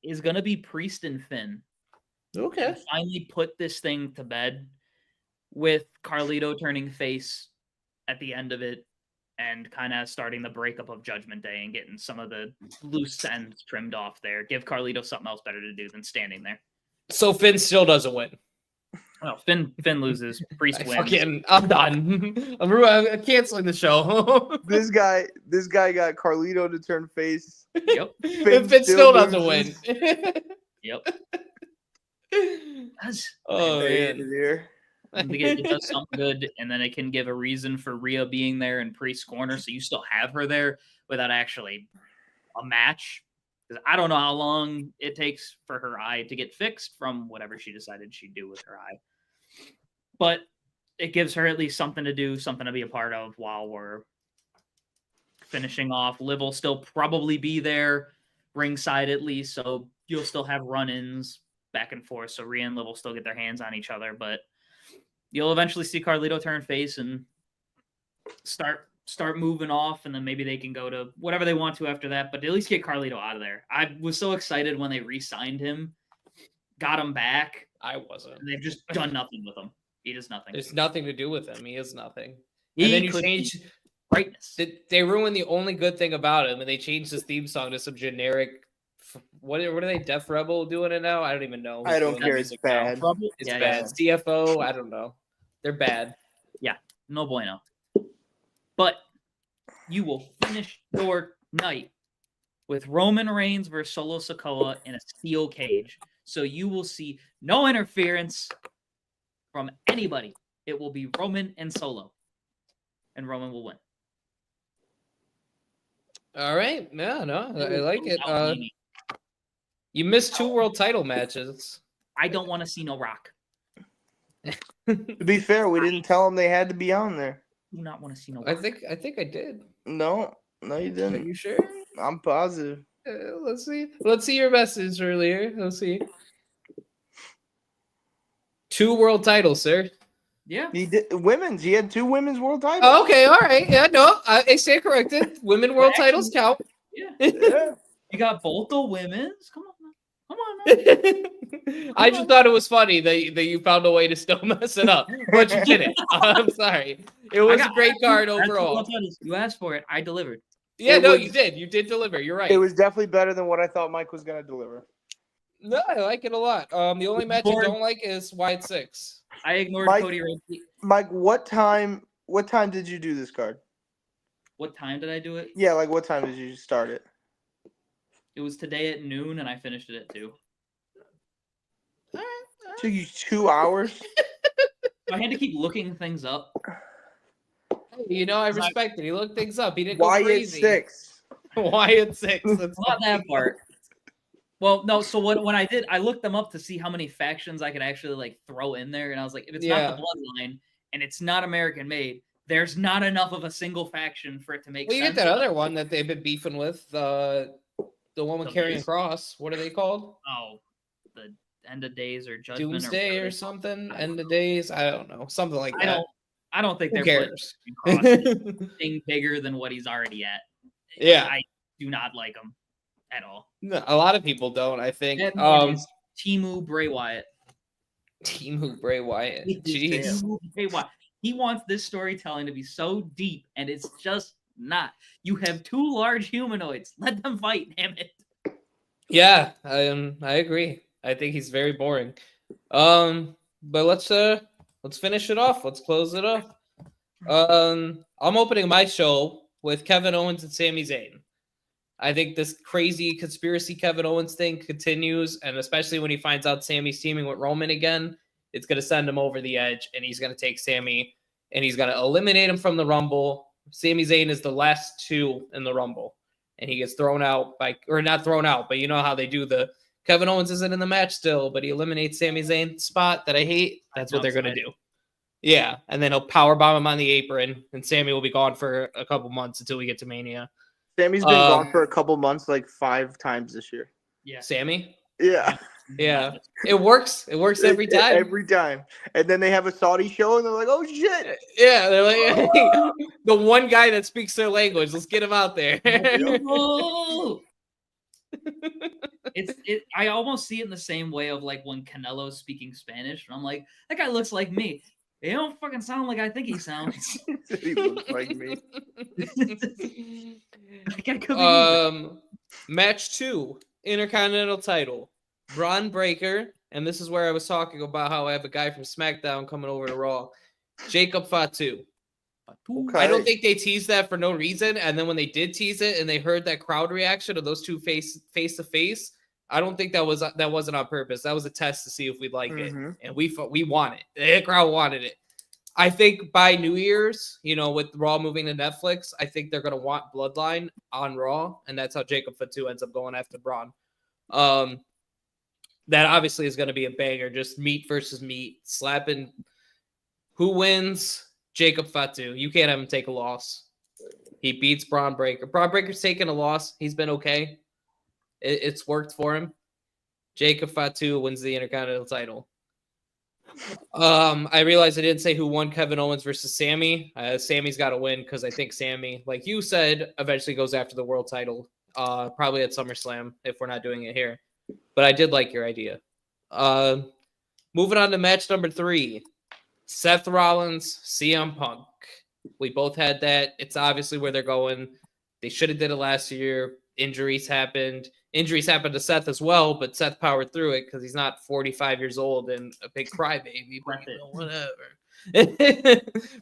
is gonna be Priest and Finn. Okay. And finally put this thing to bed with Carlito turning face at the end of it and kind of starting the breakup of Judgment Day and getting some of the loose ends trimmed off there. Give Carlito something else better to do than standing there. So Finn still doesn't win. Oh, Finn loses. Priest wins. I'm done. I'm canceling the show. this guy got Carlito to turn face. Yep. Finn still doesn't win. Yep. Oh man. Here. It does something good, and then it can give a reason for Rhea being there in Priest's corner, so you still have her there without actually a match. Because I don't know how long it takes for her eye to get fixed from whatever she decided she'd do with her eye. But it gives her at least something to do, something to be a part of while we're finishing off. Liv will still probably be there ringside at least, so you'll still have run-ins back and forth, so Rhea and Liv will still get their hands on each other, but you'll eventually see Carlito turn face and start moving off, and then maybe they can go to whatever they want to after that, but at least get Carlito out of there. I was so excited when they re-signed him, got him back. I wasn't. And they've just done nothing with him. He does nothing. There's nothing to do with him. He is nothing. He and then you could change brightness. They ruined the only good thing about him, and they changed his theme song to some generic. What are they? Def Rebel doing it now? I don't even know. I don't care. It's bad. It's bad. Yeah. CFO. I don't know. They're bad. Yeah, no bueno. But you will finish your night with Roman Reigns versus Solo Sikoa in a steel cage. So you will see no interference from anybody. It will be Roman and Solo. And Roman will win. All right. No, I like it. You missed 2 world title matches. I don't want to see no Rock. To be fair, we didn't tell them they had to be on there. Do not want to see no Rock. I think I did. No, you didn't. Are you sure? I'm positive. Let's see. Let's see your message earlier. Let's see. 2 world titles, sir. Yeah. He did women's. He had 2 women's world titles. Oh, okay, all right. Yeah, no, I stand corrected. Women world titles count. Yeah. Yeah. You got both the women's. Come on now. I just thought it was funny that you found a way to still mess it up, but you didn't. I'm sorry. It was a great card overall. You asked for it. I delivered. Yeah, no, you did. You did deliver. You're right. It was definitely better than what I thought Mike was going to deliver. No, I like it a lot. The only match I don't like is Wyatt 6. I ignored Mike- Cody Rhodes. Mike, what time did you do this card? What time did I do it? Yeah, like what time did you start it? It was today at noon, and I finished it at 2. Took you 2 hours? I had to keep looking things up. You know, I respect it. He looked things up. He didn't go Wyatt crazy. 6. Wyatt 6. That's Not that part. Well, no. So when I did, I looked them up to see how many factions I could actually like throw in there, and I was like, if it's not the bloodline and it's not American made, there's not enough of a single faction for it to make Well, you sense. get that other one that they've been beefing with, the one with The Karrion Miz? Cross. What are they called? Oh, the End of Days or Judgment Doomsday or something? End of Days? I don't know. Something like that. I don't think Who they're cares? putting anything bigger than what he's already at. Yeah. I do not like him at all. No, a lot of people don't, I think. That man is Timu Bray Wyatt. Timu Bray Wyatt. It is Jeez. Timu Bray Wyatt. He wants this storytelling to be so deep, and it's just not. You have 2 large humanoids. Let them fight, damn it. Yeah, I agree. I think he's very boring. But let's finish it off. Let's close it off. I'm opening my show with Kevin Owens and Sami Zayn. I think this crazy conspiracy Kevin Owens thing continues, and especially when he finds out Sami's teaming with Roman again, it's going to send him over the edge, and he's going to take Sami, and he's going to eliminate him from the Rumble. Sami Zayn is the last 2 in the Rumble, and he gets thrown out or not thrown out, but you know how they do the Kevin Owens isn't in the match still, but he eliminates Sami Zayn spot that I hate. That's what they're going to do. Yeah, and then he'll powerbomb him on the apron, and Sami will be gone for a couple months until we get to Mania. Sammy's been gone for a couple months, like 5 times this year. Yeah. Sammy? Yeah. Yeah. It works. It works every time. Every time. And then they have a Saudi show, and they're like, oh, shit. Yeah, they're like, the one guy that speaks their language. Let's get him out there. I almost see it in the same way of like when Canelo's speaking Spanish, and I'm like, that guy looks like me. He don't fucking sound like I think he sounds. He looks like me. That guy could be Match 2, Intercontinental title. Braun Breaker, and this is where I was talking about how I have a guy from SmackDown coming over to Raw. Jacob Fatu. Okay. I don't think they teased that for no reason. And then when they did tease it and they heard that crowd reaction of those 2 face to face, I don't think that wasn't on purpose. That was a test to see if we'd like it. And we want it. The crowd wanted it. I think by New Year's, with Raw moving to Netflix, I think they're going to want Bloodline on Raw. And that's how Jacob Fatu ends up going after Braun. That obviously is going to be a banger. Just meat versus meat. Slapping. Who wins? Jacob Fatu. You can't have him take a loss. He beats Braun Breaker. Braun Breaker's taken a loss. He's been okay. It's worked for him. Jacob Fatu wins the Intercontinental title. I realized I didn't say who won Kevin Owens versus Sami. Sami's got to win because I think Sami, like you said, eventually goes after the world title. Probably at SummerSlam if we're not doing it here. But I did like your idea. Moving on to match number 3. Seth Rollins, CM Punk. We both had that. It's obviously where they're going. They should have did it last year. Injuries happened. Injuries happened to Seth as well, but Seth powered through it because he's not 45 years old and a big crybaby. Whatever.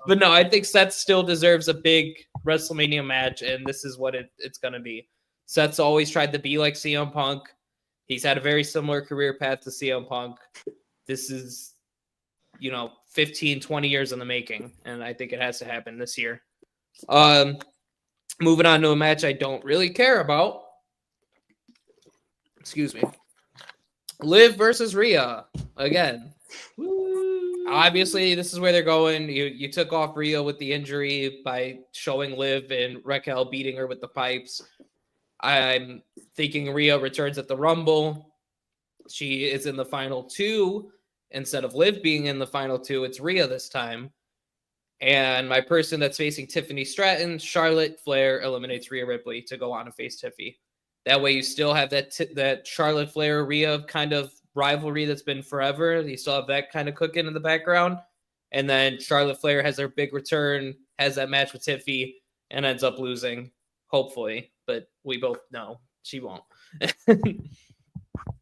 But no, I think Seth still deserves a big WrestleMania match, and this is what it's going to be. Seth's always tried to be like CM Punk. He's had a very similar career path to CM Punk. This is, 15, 20 years in the making, and I think it has to happen this year. Moving on to a match I don't really care about. Excuse me. Liv versus Rhea again. Woo. Obviously, this is where they're going. You took off Rhea with the injury by showing Liv and Raquel beating her with the pipes. I'm thinking Rhea returns at the Rumble. She is in the final 2. Instead of Liv being in the final 2, it's Rhea this time. And my person that's facing Tiffany Stratton, Charlotte Flair eliminates Rhea Ripley to go on and face Tiffy. That way, you still have that Charlotte Flair Rhea kind of rivalry that's been forever. You still have that kind of cooking in the background. And then Charlotte Flair has her big return, has that match with Tiffy, and ends up losing, hopefully. But we both know she won't.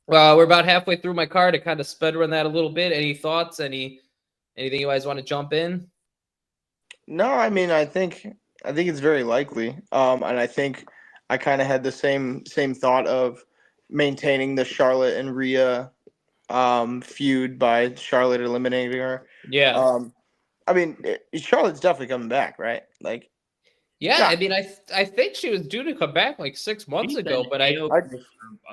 Well, we're about halfway through my card. I kind of sped run that a little bit. Any thoughts? Anything you guys want to jump in? No, I mean, I think it's very likely. And I think I kind of had the same thought of maintaining the Charlotte and Rhea feud by Charlotte eliminating her. Yeah. I mean, Charlotte's definitely coming back, right? Like, yeah. I mean, I think she was due to come back like 6 months ago, but a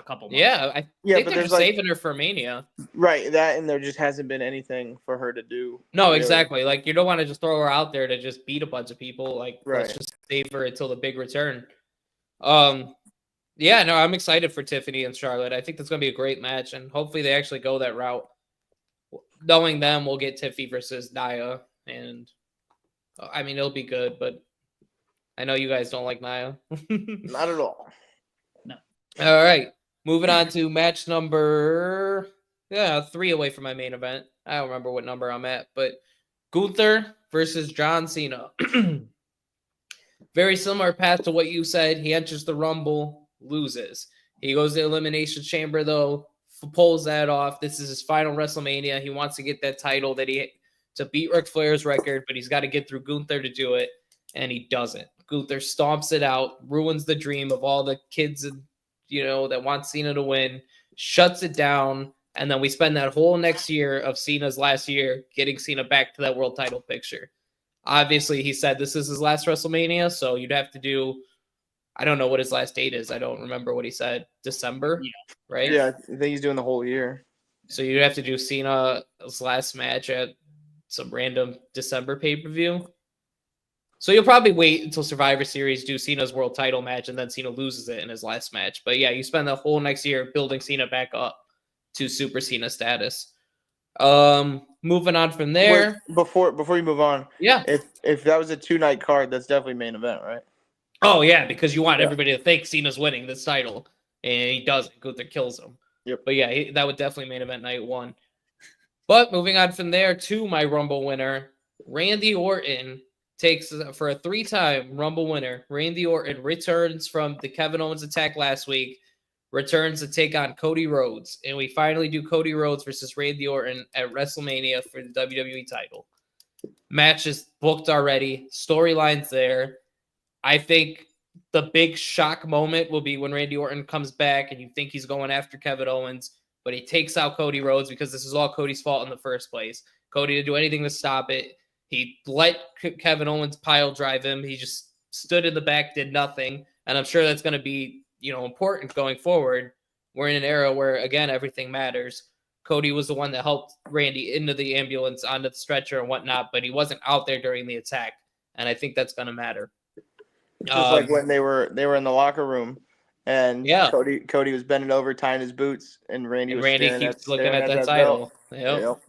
couple months. Yeah, I think they're just saving her for Mania. Right, that, and there just hasn't been anything for her to do. No, really. Exactly. Like, you don't want to just throw her out there to just beat a bunch of people. Like, let's just save her until the big return. Yeah, no, I'm excited for Tiffany and Charlotte. I think that's going to be a great match, and hopefully they actually go that route. Knowing them, we'll get Tiffy versus Nia, and I mean, it'll be good, but I know you guys don't like Nia. Not at all. No. All right. Moving on to match number 3 away from my main event. I don't remember what number I'm at, but Gunther versus John Cena. Very similar path to what you said. He enters the Rumble, loses. He goes to Elimination Chamber, though, pulls that off. This is his final WrestleMania. He wants to get that title to beat Ric Flair's record, but he's got to get through Gunther to do it, and he doesn't. Gunther stomps it out, ruins the dream of all the kids that want Cena to win, shuts it down, and then we spend that whole next year of Cena's last year getting Cena back to that world title picture. Obviously, he said this is his last WrestleMania, so you'd have to do, I don't know what his last date is. I don't remember what he said. December, right? Yeah, I think he's doing the whole year. So you'd have to do Cena's last match at some random December pay-per-view. So you'll probably wait until Survivor Series, do Cena's world title match, and then Cena loses it in his last match. But yeah, you spend the whole next year building Cena back up to Super Cena status. Moving on from there. Wait, before you move on, yeah. If that was a 2-night card, that's definitely main event, right? Oh yeah, because you want everybody to think Cena's winning this title, and he doesn't. Gunther kills him. Yep. But yeah, that would definitely main event night 1. But moving on from there to my Rumble winner, Randy Orton takes for a 3-time Rumble winner. Randy Orton returns from the Kevin Owens attack last week, returns to take on Cody Rhodes, and we finally do Cody Rhodes versus Randy Orton at WrestleMania for the WWE title. Match is booked already. Storyline's there. I think the big shock moment will be when Randy Orton comes back and you think he's going after Kevin Owens, but he takes out Cody Rhodes because this is all Cody's fault in the first place. Cody didn't do anything to stop it. He let Kevin Owens pile drive him. He just stood in the back, did nothing. And I'm sure that's going to be, important going forward. We're in an era where, again, everything matters. Cody was the one that helped Randy into the ambulance, onto the stretcher and whatnot, but he wasn't out there during the attack. And I think that's going to matter. Just like when they were in the locker room and Cody was bending over, tying his boots, and Randy keeps looking at that title. Yep.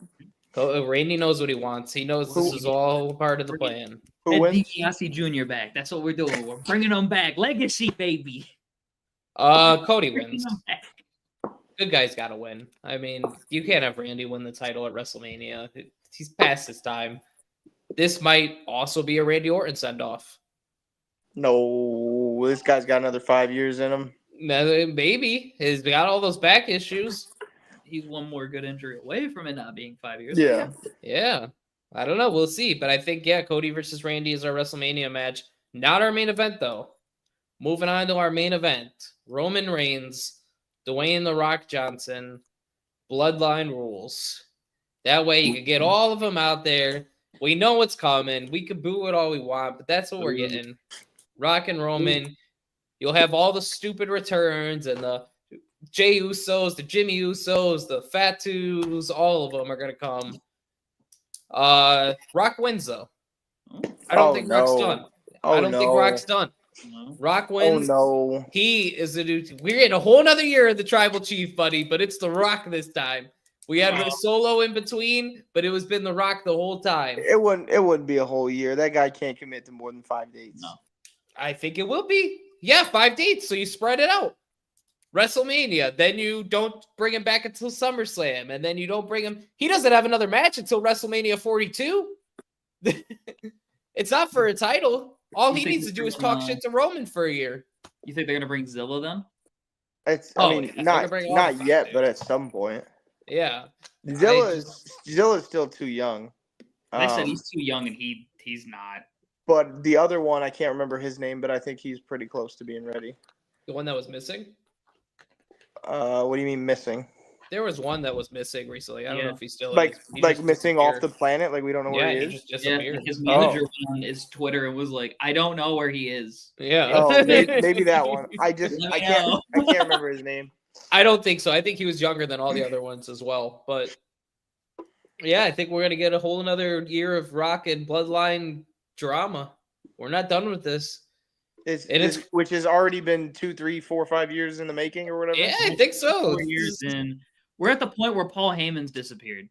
Randy knows what he wants. He knows this is all part of the plan. Who wins? DiBiase Jr. back. That's what we're doing. We're bringing him back. Legacy, baby. Cody wins. Good guy's got to win. I mean, you can't have Randy win the title at WrestleMania. He's past his time. This might also be a Randy Orton send-off. No, this guy's got another 5 years in him. Maybe. He's got all those back issues. He's one more good injury away from it not being 5 years. Yeah. I don't know. We'll see. But I think, Cody versus Randy is our WrestleMania match. Not our main event, though. Moving on to our main event. Roman Reigns, Dwayne "The Rock" Johnson, Bloodline rules. That way you can get all of them out there. We know what's coming. We can boo it all we want, but that's what we're getting. Rock and Roman. You'll have all the stupid returns and the Jey Usos, the Jimmy Usos, the Fatus, all of them are going to come. Rock wins, though. I don't think Rock's done. I don't think Rock's done. Rock wins. Oh, no. He is a dude. We're in a whole nother year of the Tribal Chief, buddy, but it's The Rock this time. We had Solo in between, but it was been The Rock the whole time. It wouldn't be a whole year. That guy can't commit to more than 5 dates. No. I think it will be. Yeah, 5 dates, so you spread it out. WrestleMania, then you don't bring him back until SummerSlam, and then you don't bring him. He doesn't have another match until WrestleMania 42. It's not for a title. All he needs to do is talk shit to Roman for a year. You think they're gonna bring Zilla then? Not yet, but at some point. Yeah, Zilla's still too young. They said he's too young, and he's not. But the other one, I can't remember his name, but I think he's pretty close to being ready. The one that was missing? What do you mean missing? There was one that was missing recently. I don't know if he's still missing off the planet. Like we don't know where he is. Just disappeared. His manager on his Twitter and was like, "I don't know where he is." Yeah. Oh, maybe that one. I can't remember his name. I don't think so. I think he was younger than all the other ones as well. But yeah, I think we're gonna get a whole another year of Rock and Bloodline drama. We're not done with this. Which has already been 2, 3, 4, 5 years in the making or whatever. Yeah, I think so. 4 years in. We're at the point where Paul Heyman's disappeared.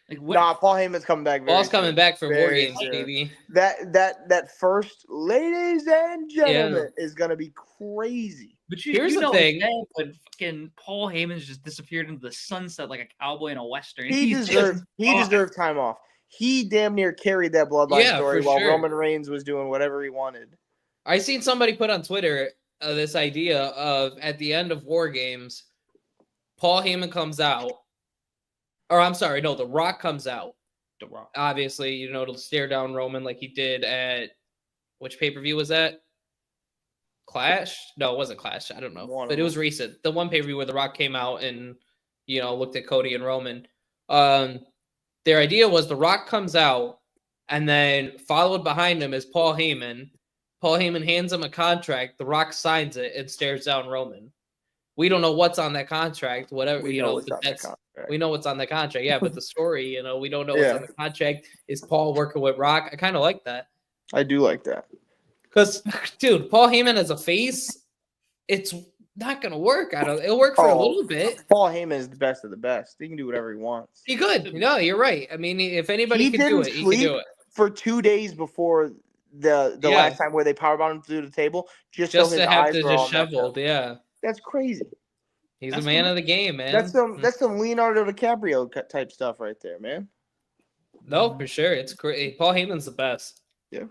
Paul Heyman's coming back. Paul's coming back for War Games, baby. That first, ladies and gentlemen, is gonna be crazy. But here's the thing: but fucking Paul Heyman's just disappeared into the sunset like a cowboy in a western. He deserved time off. He damn near carried that bloodline story while Roman Reigns was doing whatever he wanted. I seen somebody put on Twitter this idea of at the end of War Games, Paul Heyman comes out. Or I'm sorry, no, The Rock comes out. The Rock. Obviously, to stare down Roman like he did at which pay-per-view was that? Clash? No, it wasn't Clash. I don't know. But it was recent. The one pay-per-view where The Rock came out and, looked at Cody and Roman. Their idea was The Rock comes out and then followed behind him is Paul Heyman. Paul Heyman hands him a contract. The Rock signs it and stares down Roman. We don't know what's on that contract. Whatever we know what's on the contract. Yeah, but the story, we don't know what's on the contract. Is Paul working with Rock? I kind of like that. I do like that. Because, dude, Paul Heyman as a face, it's not gonna work. It'll work for a little bit. Paul Heyman is the best of the best. He can do whatever he wants. He could. No, you're right. I mean, if anybody can do it, he can do it. For 2 days before the last time where they powerbombed him through the table, just so his eyes were all disheveled. Yeah, that's crazy. He's a man of the game, man. That's some Leonardo DiCaprio type stuff right there, man. No, for sure. It's great. Paul Heyman's the best. Yeah.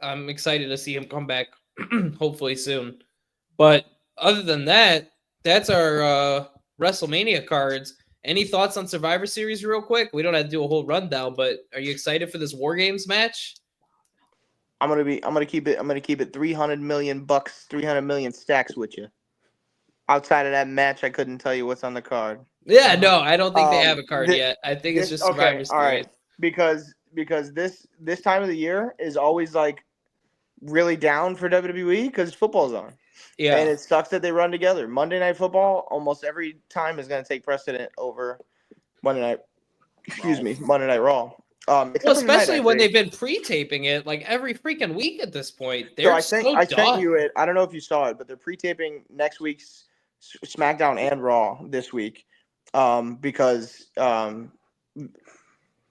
I'm excited to see him come back hopefully soon. But other than that, that's our WrestleMania cards. Any thoughts on Survivor Series real quick? We don't have to do a whole rundown, but are you excited for this War Games match? I'm gonna keep it $300 million, 300 million stacks with you. Outside of that match, I couldn't tell you what's on the card. Yeah, no, I don't think they have a card yet. I think it's just Survivor Series. All right. Because this time of the year is always like really down for WWE because football's on. Yeah. And it sucks that they run together. Monday Night Football almost every time is going to take precedent over Monday Night Raw. Especially when they've been pre-taping it like every freaking week at this point. I sent you it. I don't know if you saw it, but they're pre-taping next week's SmackDown and Raw this week because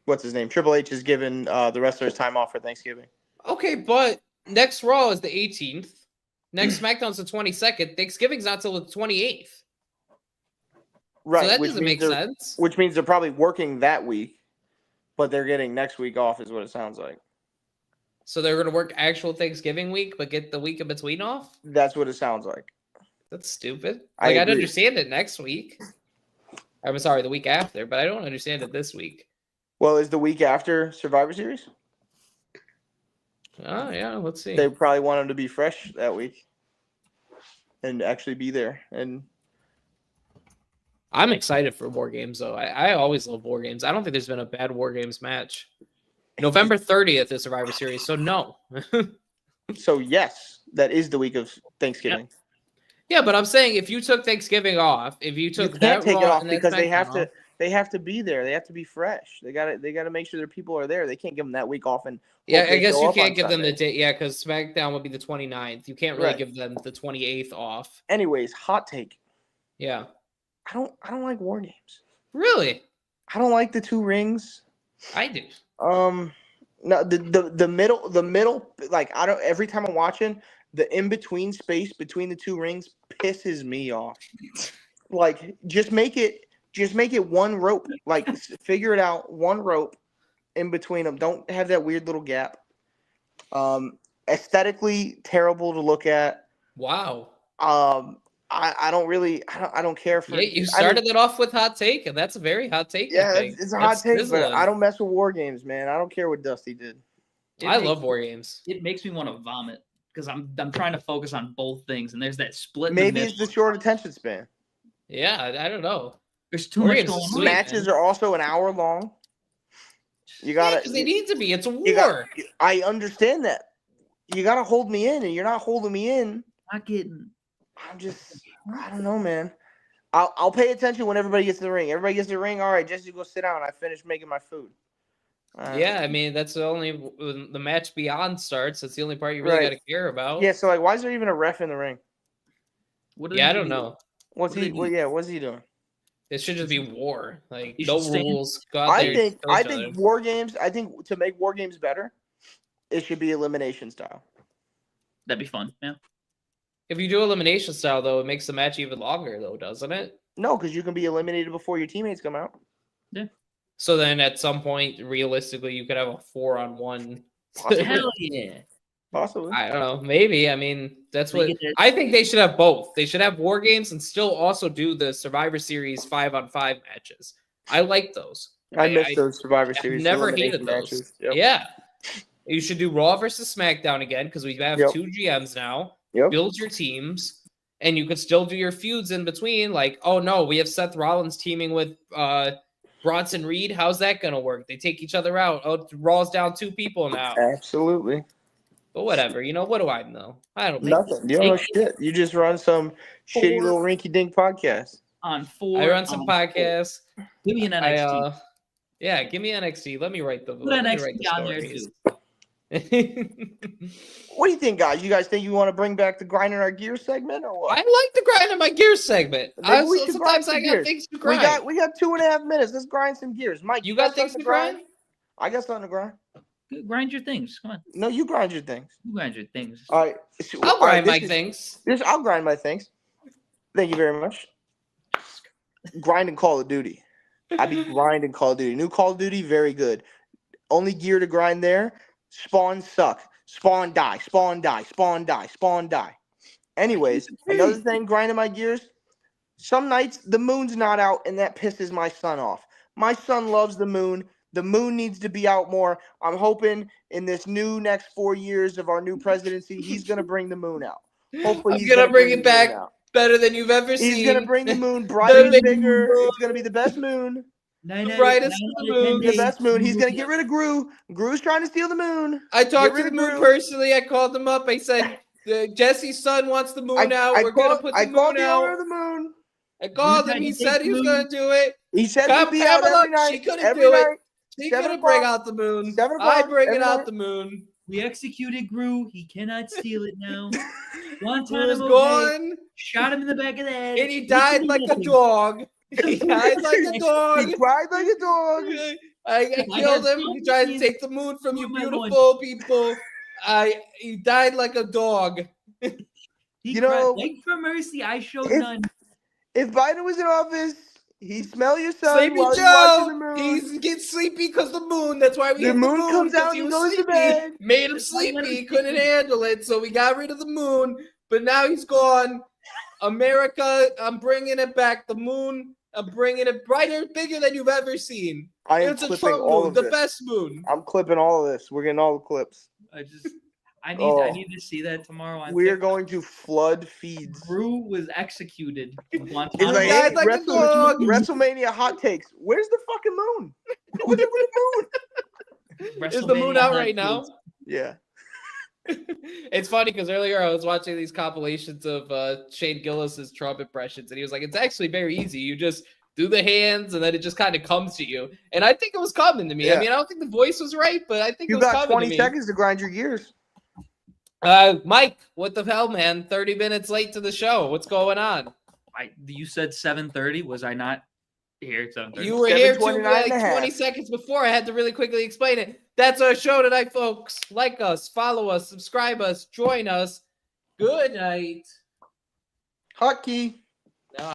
what's his name? Triple H has given the wrestlers time off for Thanksgiving. Okay, but next Raw is the 18th. Next SmackDown's the 22nd. Thanksgiving's not till the 28th. Right. So that doesn't make sense. Which means they're probably working that week, but they're getting next week off is what it sounds like. So they're going to work actual Thanksgiving week, but get the week in between off? That's what it sounds like. That's stupid. I'd understand it next week. I'm sorry, the week after, but I don't understand it this week. Well, is the week after Survivor Series? Oh, yeah, let's see. They probably want them to be fresh that week and actually be there. And I'm excited for War Games, though. I always love War Games. I don't think there's been a bad War Games match. November 30th is Survivor Series, so no. So, yes, that is the week of Thanksgiving. Yep. Yeah, but I'm saying if you took Thanksgiving off, if you took you can't take it off because they have to be there. They have to be fresh. They got to make sure their people are there. They can't give them that week off and I guess you can't give them the date. Yeah, because SmackDown would be the 29th. You can't really give them the 28th off. Anyways, hot take. Yeah. I don't like War Games. Really? I don't like the 2 rings. I do. No, the middle, like I don't. Every time I'm watching, the in between space between the 2 rings pisses me off. Like, just make it one rope. Like, figure it out, one rope in between them. Don't have that weird little gap. Aesthetically terrible to look at. Wow. I don't care for. Yeah, you started it off with hot take, and that's a very hot take. Yeah, thing. it's a hot That's take, sizzling. but I don't mess with war games, man. I don't care what Dusty did. I love war games. It makes me want to vomit because I'm trying to focus on both things, and there's that split. Maybe it's the short attention span. Yeah, I don't know. There's too War much games going are on. sweet, Matches man. are also an hour long. You gotta. because they need to be. It's a war. I understand that. You gotta hold me in, and you're not holding me in. Not getting. I don't know, man. I'll pay attention when everybody gets to the ring. Everybody gets to the ring. All right, Jesse, go sit down. I finished making my food. Yeah, I mean that's the only when the match beyond starts. That's the only part you really got to care about. Yeah, so like, why is there even a ref in the ring? Yeah, I don't know. What's he doing? It should just be war. Like You no should stand- rules. Go out there, kill I each think other. war games. I think to make war games better, it should be elimination style. That'd be fun. Yeah. If you do elimination style though, it makes the match even longer though, doesn't it? No, because you can be eliminated before your teammates come out. Yeah. So then at some point, realistically, you could have a 4-on-1. Hell yeah. Possibly. I don't know. Maybe. I mean, that's They what get that- I think they should have both. They should have war games and still also do the Survivor Series 5-on-5 matches. I like those. I miss those Survivor Series. Never elimination hated those. matches. Yep. Yeah. You should do Raw versus SmackDown again because we have Yep. 2 GMs now. Yep. Build your teams, and you could still do your feuds in between. Like, oh no, we have Seth Rollins teaming with Bronson Reed. How's that gonna work? They take each other out. Oh, Raw's down 2 people now. Absolutely. But whatever, what do I know? I don't make Nothing. You don't know shit. You just run some shitty little rinky-dink podcast. On 4. I run some podcasts. Give me an NXT. Yeah, give me NXT. Let me write the. Put let me NXT write the down there stories. too. What do you think, guys? You guys think you want to bring back the grinding our gear segment or what? I like the grind in my gear segment. Maybe we should grind Sometimes some I got gears. things to grind. We got 2.5 minutes. Let's grind some gears. Mike, You got things something to grind? I got something to grind. Grind your things. Come on. No, you grind your things. You grind your things. All right. I'll grind my things. I'll grind my things. Thank you very much. Grinding Call of Duty. I be grinding Call of Duty. New Call of Duty, very good. Only gear to grind there. Spawn suck. Spawn die. Spawn die. Spawn die. Spawn die. Anyways, another thing grinding my gears. Some nights the moon's not out, and that pisses my son off. My son loves the moon. The moon needs to be out more. I'm hoping in this next 4 years of our new presidency, he's gonna bring the moon out. Hopefully, I'm he's gonna bring the it moon back out. better than you've ever seen. He's gonna bring the moon brighter and bigger. It's gonna be the best moon. The brightest of the moon. The best moon. He's gonna get rid of Gru. Gru's trying to steal the moon. I talked to rid the of moon Gru. personally. I called him up. I said, Jesse's son wants the moon out. We're gonna put the I called moon the owner out. of the moon. I called him. He said he was gonna do it. He said Come, he'd be out Pamela, every night. she couldn't every do night. it. She 7 couldn't bring o'clock. out the moon. 7 I o'clock bring it every out night. the moon. We executed Gru. He cannot steal it now. He was Guantanamo Bay. gone, Shot him in the back of the head. and he died like a dog. He died like a dog. He cried like a dog. I killed him. He tried to take the moon from you beautiful people. He died like a dog. You know, Beg for mercy. I showed if- none. If Biden was in office, he'd smell your son Sleepy while he's watching the Joe. moon. He's getting sleepy because the moon. That's why we The hit moon the moon comes 'cause out he and was goes to sleepy. bed. Made him sleepy. Couldn't handle it, so we got rid of the moon. But now he's gone. America, I'm bringing it back. The moon, I'm bringing it brighter, bigger than you've ever seen. I am It's a clipping Trump all moon, of the this. best moon. I'm clipping all of this. We're getting all the clips. I Oh. need to see that tomorrow. On We are TikTok. going to flood feeds. Gru was executed. in It's Guantanamo like, Bay. died hey, like a dog. WrestleMania hot takes. Where's the fucking moon? Where's the moon? Is the moon WrestleMania out hot right now? takes. Yeah. It's funny because earlier I was watching these compilations of Shane Gillis's Trump impressions, and he was like, "It's actually very easy. You just do the hands, and then it just kind of comes to you." And I think it was coming to me. Yeah. I mean, I don't think the voice was right, but I think You it was got coming 20 to me. seconds to grind your gears. Mike, what the hell, man? 30 minutes late to the show. What's going on? You said 7:30. Was I not here at 7:30. You were here too, 7:29 like and a half. 20 seconds before. I had to really quickly explain it. That's our show tonight, folks. Like us, follow us, subscribe us, join us. Good night. Hotkey.